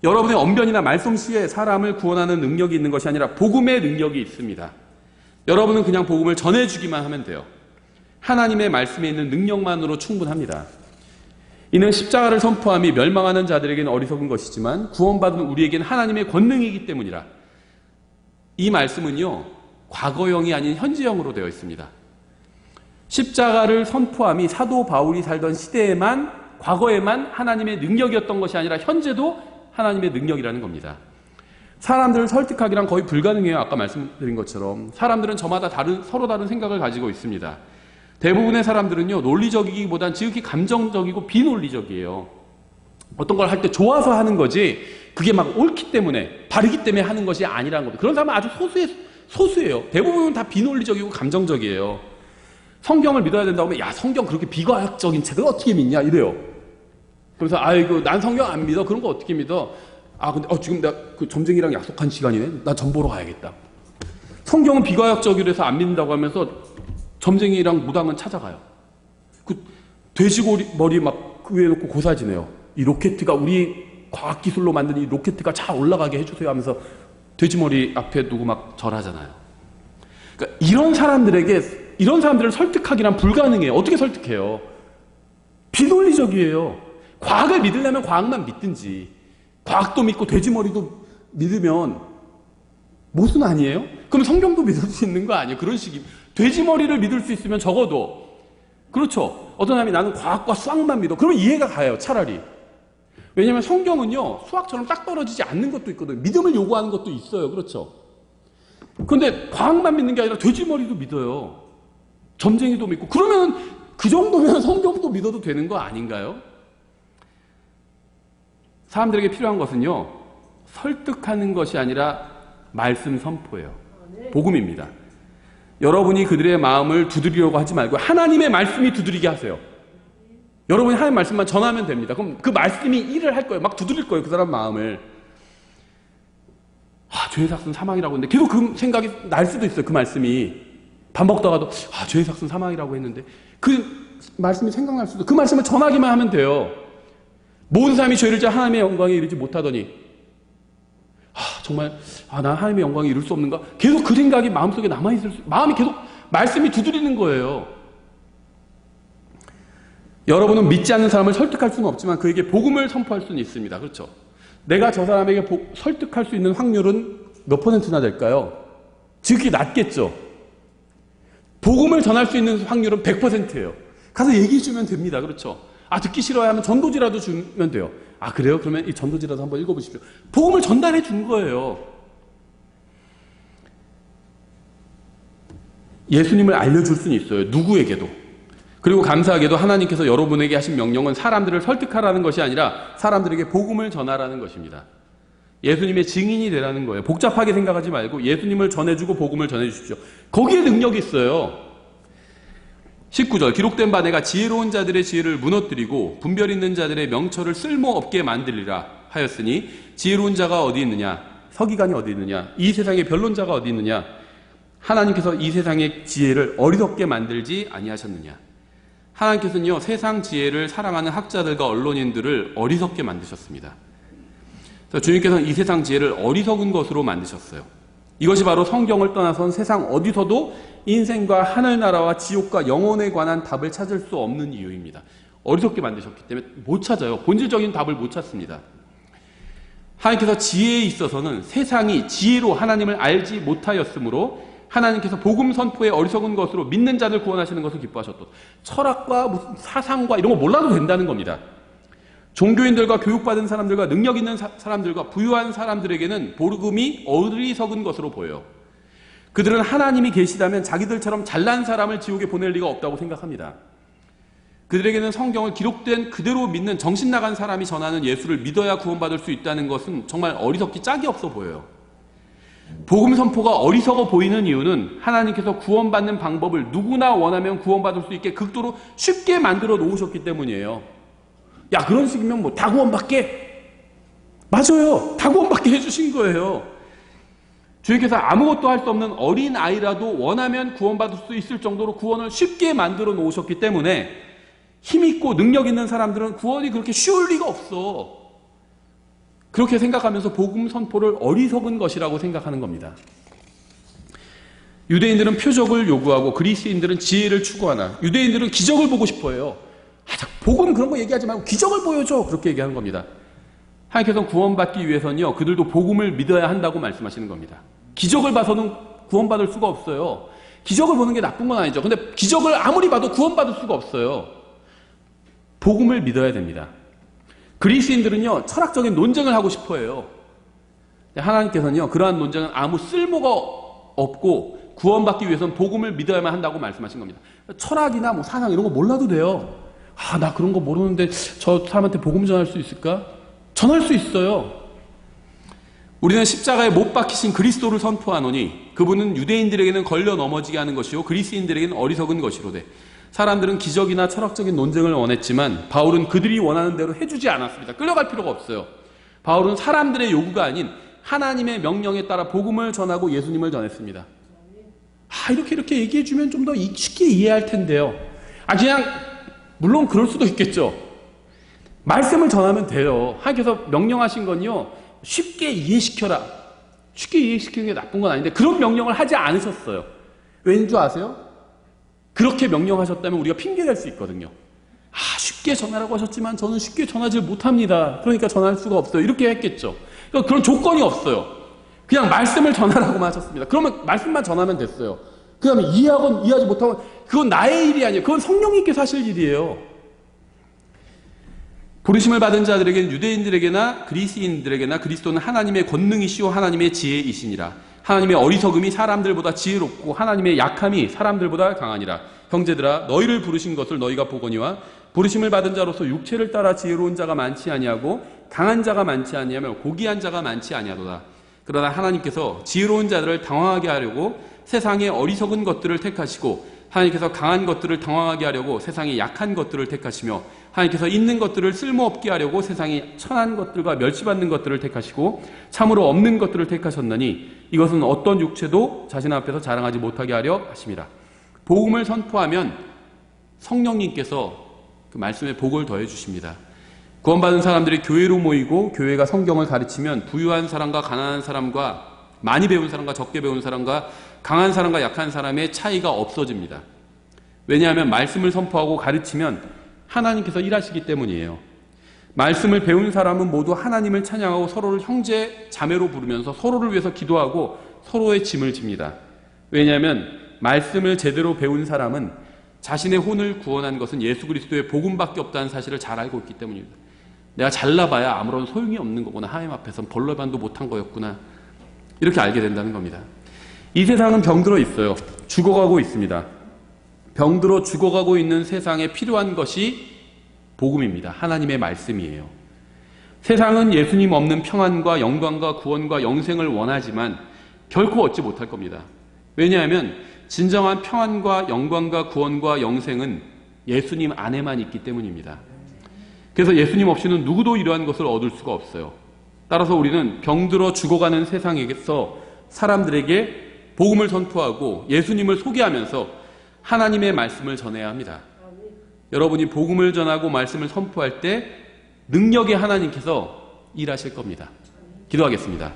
여러분의 언변이나 말솜씨에 사람을 구원하는 능력이 있는 것이 아니라 복음의 능력이 있습니다. 여러분은 그냥 복음을 전해주기만 하면 돼요. 하나님의 말씀에 있는 능력만으로 충분합니다. 이는 십자가를 선포함이 멸망하는 자들에게는 어리석은 것이지만 구원받은 우리에게는 하나님의 권능이기 때문이라. 이 말씀은요, 과거형이 아닌 현재형으로 되어 있습니다. 십자가를 선포함이 사도 바울이 살던 시대에만, 과거에만 하나님의 능력이었던 것이 아니라 현재도 하나님의 능력이라는 겁니다. 사람들을 설득하기란 거의 불가능해요. 아까 말씀드린 것처럼 사람들은 저마다 서로 다른 생각을 가지고 있습니다. 대부분의 사람들은요, 논리적이기보단 지극히 감정적이고 비논리적이에요. 어떤 걸 할 때 좋아서 하는 거지 그게 막 옳기 때문에, 바르기 때문에 하는 것이 아니라는 겁니다. 그런 사람은 아주 소수예요. 대부분은 다 비논리적이고 감정적이에요. 성경을 믿어야 된다고 하면, 야, 성경 그렇게 비과학적인 책을 어떻게 믿냐 이래요. 그래서 아이고 난 성경 안 믿어. 그런 거 어떻게 믿어? 아 근데 지금 내가 그 점쟁이랑 약속한 시간이네. 나 점 보러 가야겠다. 성경은 비과학적이라서 안 믿는다고 하면서 점쟁이랑 무당은 찾아가요. 그 돼지고리 머리 막 그 위에 놓고 고사지네요. 이 로켓가 우리 과학기술로 만든 이 로켓가 잘 올라가게 해주세요 하면서 돼지머리 앞에 두고 막 절하잖아요. 그러니까 이런 사람들을 설득하기란 불가능해요. 어떻게 설득해요? 비논리적이에요. 과학을 믿으려면 과학만 믿든지, 과학도 믿고 돼지머리도 믿으면 모순 아니에요? 그럼 성경도 믿을 수 있는 거 아니에요? 그런 식이. 돼지머리를 믿을 수 있으면 적어도, 그렇죠. 어떤 사람이 나는 과학과 수학만 믿어. 그러면 이해가 가요, 차라리. 왜냐하면 성경은요, 수학처럼 딱 떨어지지 않는 것도 있거든요. 믿음을 요구하는 것도 있어요. 그렇죠. 그런데 과학만 믿는 게 아니라 돼지머리도 믿어요. 점쟁이도 믿고. 그러면 그 정도면 성경도 믿어도 되는 거 아닌가요? 사람들에게 필요한 것은요, 설득하는 것이 아니라 말씀 선포예요. 복음입니다. 여러분이 그들의 마음을 두드리려고 하지 말고 하나님의 말씀이 두드리게 하세요. 여러분이 하나님의 말씀만 전하면 됩니다. 그럼 그 말씀이 일을 할 거예요. 막 두드릴 거예요. 그 사람 마음을. 죄의 삭은 사망이라고 했는데 계속 그 생각이 날 수도 있어요. 그 말씀이. 밥 먹다가도 죄의 삭은 사망이라고 했는데 그 말씀이 생각날 수도, 그 말씀을 전하기만 하면 돼요. 모든 사람이 죄를 지어 하나님의 영광에 이르지 못하더니 정말 난 하나님의 영광에 이룰 수 없는가? 계속 그 생각이 마음속에 남아있을 마음이 계속 말씀이 두드리는 거예요. 여러분은 믿지 않는 사람을 설득할 수는 없지만 그에게 복음을 선포할 수는 있습니다. 그렇죠? 내가 저 사람에게 설득할 수 있는 확률은 몇 퍼센트나 될까요? 지극히 낮겠죠. 복음을 전할 수 있는 확률은 100%예요. 가서 얘기해 주면 됩니다. 그렇죠? 듣기 싫어야 하면 전도지라도 주면 돼요. 그래요? 그러면 이 전도지라도 한번 읽어보십시오. 복음을 전달해 준 거예요. 예수님을 알려줄 수는 있어요. 누구에게도. 그리고 감사하게도 하나님께서 여러분에게 하신 명령은 사람들을 설득하라는 것이 아니라 사람들에게 복음을 전하라는 것입니다. 예수님의 증인이 되라는 거예요. 복잡하게 생각하지 말고 예수님을 전해주고 복음을 전해주십시오. 거기에 능력이 있어요. 19절 기록된 바 내가 지혜로운 자들의 지혜를 무너뜨리고 분별 있는 자들의 명철을 쓸모없게 만들리라 하였으니 지혜로운 자가 어디 있느냐? 서기관이 어디 있느냐? 이 세상의 변론자가 어디 있느냐? 하나님께서 이 세상의 지혜를 어리석게 만들지 아니하셨느냐? 하나님께서는요, 세상 지혜를 사랑하는 학자들과 언론인들을 어리석게 만드셨습니다. 주님께서는 이 세상 지혜를 어리석은 것으로 만드셨어요. 이것이 바로 성경을 떠나선 세상 어디서도 인생과 하늘나라와 지옥과 영혼에 관한 답을 찾을 수 없는 이유입니다. 어리석게 만드셨기 때문에 못 찾아요. 본질적인 답을 못 찾습니다. 하나님께서 지혜에 있어서는 세상이 지혜로 하나님을 알지 못하였으므로 하나님께서 복음 선포에 어리석은 것으로 믿는 자를 구원하시는 것을 기뻐하셨다. 철학과 무슨 사상과 이런 거 몰라도 된다는 겁니다. 종교인들과 교육받은 사람들과 능력 있는 사람들과 부유한 사람들에게는 복음이 어리석은 것으로 보여요. 그들은 하나님이 계시다면 자기들처럼 잘난 사람을 지옥에 보낼 리가 없다고 생각합니다. 그들에게는 성경을 기록된 그대로 믿는 정신 나간 사람이 전하는 예수를 믿어야 구원받을 수 있다는 것은 정말 어리석기 짝이 없어 보여요. 복음 선포가 어리석어 보이는 이유는 하나님께서 구원받는 방법을 누구나 원하면 구원받을 수 있게 극도로 쉽게 만들어 놓으셨기 때문이에요. 그런 식이면 뭐 다 구원받게? 맞아요. 다 구원받게 해주신 거예요. 주님께서 아무것도 할 수 없는 어린 아이라도 원하면 구원받을 수 있을 정도로 구원을 쉽게 만들어 놓으셨기 때문에 힘있고 능력 있는 사람들은 구원이 그렇게 쉬울 리가 없어. 그렇게 생각하면서 복음 선포를 어리석은 것이라고 생각하는 겁니다. 유대인들은 표적을 요구하고 그리스인들은 지혜를 추구하나 유대인들은 기적을 보고 싶어해요. 복음 그런 거 얘기하지 말고 기적을 보여줘. 그렇게 얘기하는 겁니다. 하나님께서는 구원받기 위해서는요, 그들도 복음을 믿어야 한다고 말씀하시는 겁니다. 기적을 봐서는 구원받을 수가 없어요. 기적을 보는 게 나쁜 건 아니죠. 근데 기적을 아무리 봐도 구원받을 수가 없어요. 복음을 믿어야 됩니다. 그리스인들은요, 철학적인 논쟁을 하고 싶어 해요. 하나님께서는요, 그러한 논쟁은 아무 쓸모가 없고 구원받기 위해서는 복음을 믿어야만 한다고 말씀하신 겁니다. 철학이나 뭐 사상 이런 거 몰라도 돼요. 나 그런 거 모르는데 저 사람한테 복음 전할 수 있을까? 전할 수 있어요. 우리는 십자가에 못 박히신 그리스도를 선포하노니 그분은 유대인들에게는 걸려 넘어지게 하는 것이요 그리스인들에게는 어리석은 것이로되. 사람들은 기적이나 철학적인 논쟁을 원했지만 바울은 그들이 원하는 대로 해주지 않았습니다. 끌려갈 필요가 없어요. 바울은 사람들의 요구가 아닌 하나님의 명령에 따라 복음을 전하고 예수님을 전했습니다. 이렇게 얘기해주면 좀 더 쉽게 이해할 텐데요. 그냥 물론 그럴 수도 있겠죠. 말씀을 전하면 돼요. 하나님께서 명령하신 건요, 쉽게 이해시켜라. 쉽게 이해시키는 게 나쁜 건 아닌데 그런 명령을 하지 않으셨어요. 왠 줄 아세요? 그렇게 명령하셨다면 우리가 핑계댈 수 있거든요. 쉽게 전하라고 하셨지만 저는 쉽게 전하지 못합니다. 그러니까 전할 수가 없어요. 이렇게 했겠죠. 그러니까 그런 조건이 없어요. 그냥 말씀을 전하라고만 하셨습니다. 그러면 말씀만 전하면 됐어요. 그 다음에 이해하건 이해하지 못하건 그건 나의 일이 아니에요. 그건 성령님께서 하실 일이에요. 부르심을 받은 자들에게는 유대인들에게나 그리스인들에게나 그리스도는 하나님의 권능이시오 하나님의 지혜이시니라. 하나님의 어리석음이 사람들보다 지혜롭고 하나님의 약함이 사람들보다 강하니라. 형제들아 너희를 부르신 것을 너희가 보거니와 부르심을 받은 자로서 육체를 따라 지혜로운 자가 많지 아니하고 강한 자가 많지 아니하며 고귀한 자가 많지 아니하도다. 그러나 하나님께서 지혜로운 자들을 당황하게 하려고 세상의 어리석은 것들을 택하시고 하나님께서 강한 것들을 당황하게 하려고 세상의 약한 것들을 택하시며 하나님께서 있는 것들을 쓸모없게 하려고 세상의 천한 것들과 멸시받는 것들을 택하시고 참으로 없는 것들을 택하셨나니 이것은 어떤 육체도 자신 앞에서 자랑하지 못하게 하려 하심이라. 복음을 선포하면 성령님께서 그 말씀에 복을 더해 주십니다. 구원받은 사람들이 교회로 모이고 교회가 성경을 가르치면 부유한 사람과 가난한 사람과 많이 배운 사람과 적게 배운 사람과 강한 사람과 약한 사람의 차이가 없어집니다. 왜냐하면 말씀을 선포하고 가르치면 하나님께서 일하시기 때문이에요. 말씀을 배운 사람은 모두 하나님을 찬양하고 서로를 형제, 자매로 부르면서 서로를 위해서 기도하고 서로의 짐을 집니다. 왜냐하면 말씀을 제대로 배운 사람은 자신의 혼을 구원한 것은 예수 그리스도의 복음밖에 없다는 사실을 잘 알고 있기 때문입니다. 내가 잘나봐야 아무런 소용이 없는 거구나. 하나님 앞에서는 벌레반도 못한 거였구나. 이렇게 알게 된다는 겁니다. 이 세상은 병들어 있어요. 죽어가고 있습니다. 병들어 죽어가고 있는 세상에 필요한 것이 복음입니다. 하나님의 말씀이에요. 세상은 예수님 없는 평안과 영광과 구원과 영생을 원하지만 결코 얻지 못할 겁니다. 왜냐하면 진정한 평안과 영광과 구원과 영생은 예수님 안에만 있기 때문입니다. 그래서 예수님 없이는 누구도 이러한 것을 얻을 수가 없어요. 따라서 우리는 병들어 죽어가는 세상에서 사람들에게 복음을 선포하고 예수님을 소개하면서 하나님의 말씀을 전해야 합니다. 여러분이 복음을 전하고 말씀을 선포할 때 능력의 하나님께서 일하실 겁니다. 기도하겠습니다.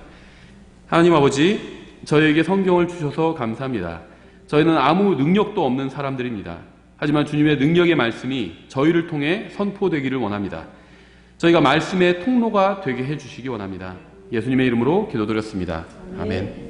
하나님 아버지, 저희에게 성경을 주셔서 감사합니다. 저희는 아무 능력도 없는 사람들입니다. 하지만 주님의 능력의 말씀이 저희를 통해 선포되기를 원합니다. 저희가 말씀의 통로가 되게 해주시기 원합니다. 예수님의 이름으로 기도드렸습니다. 아멘.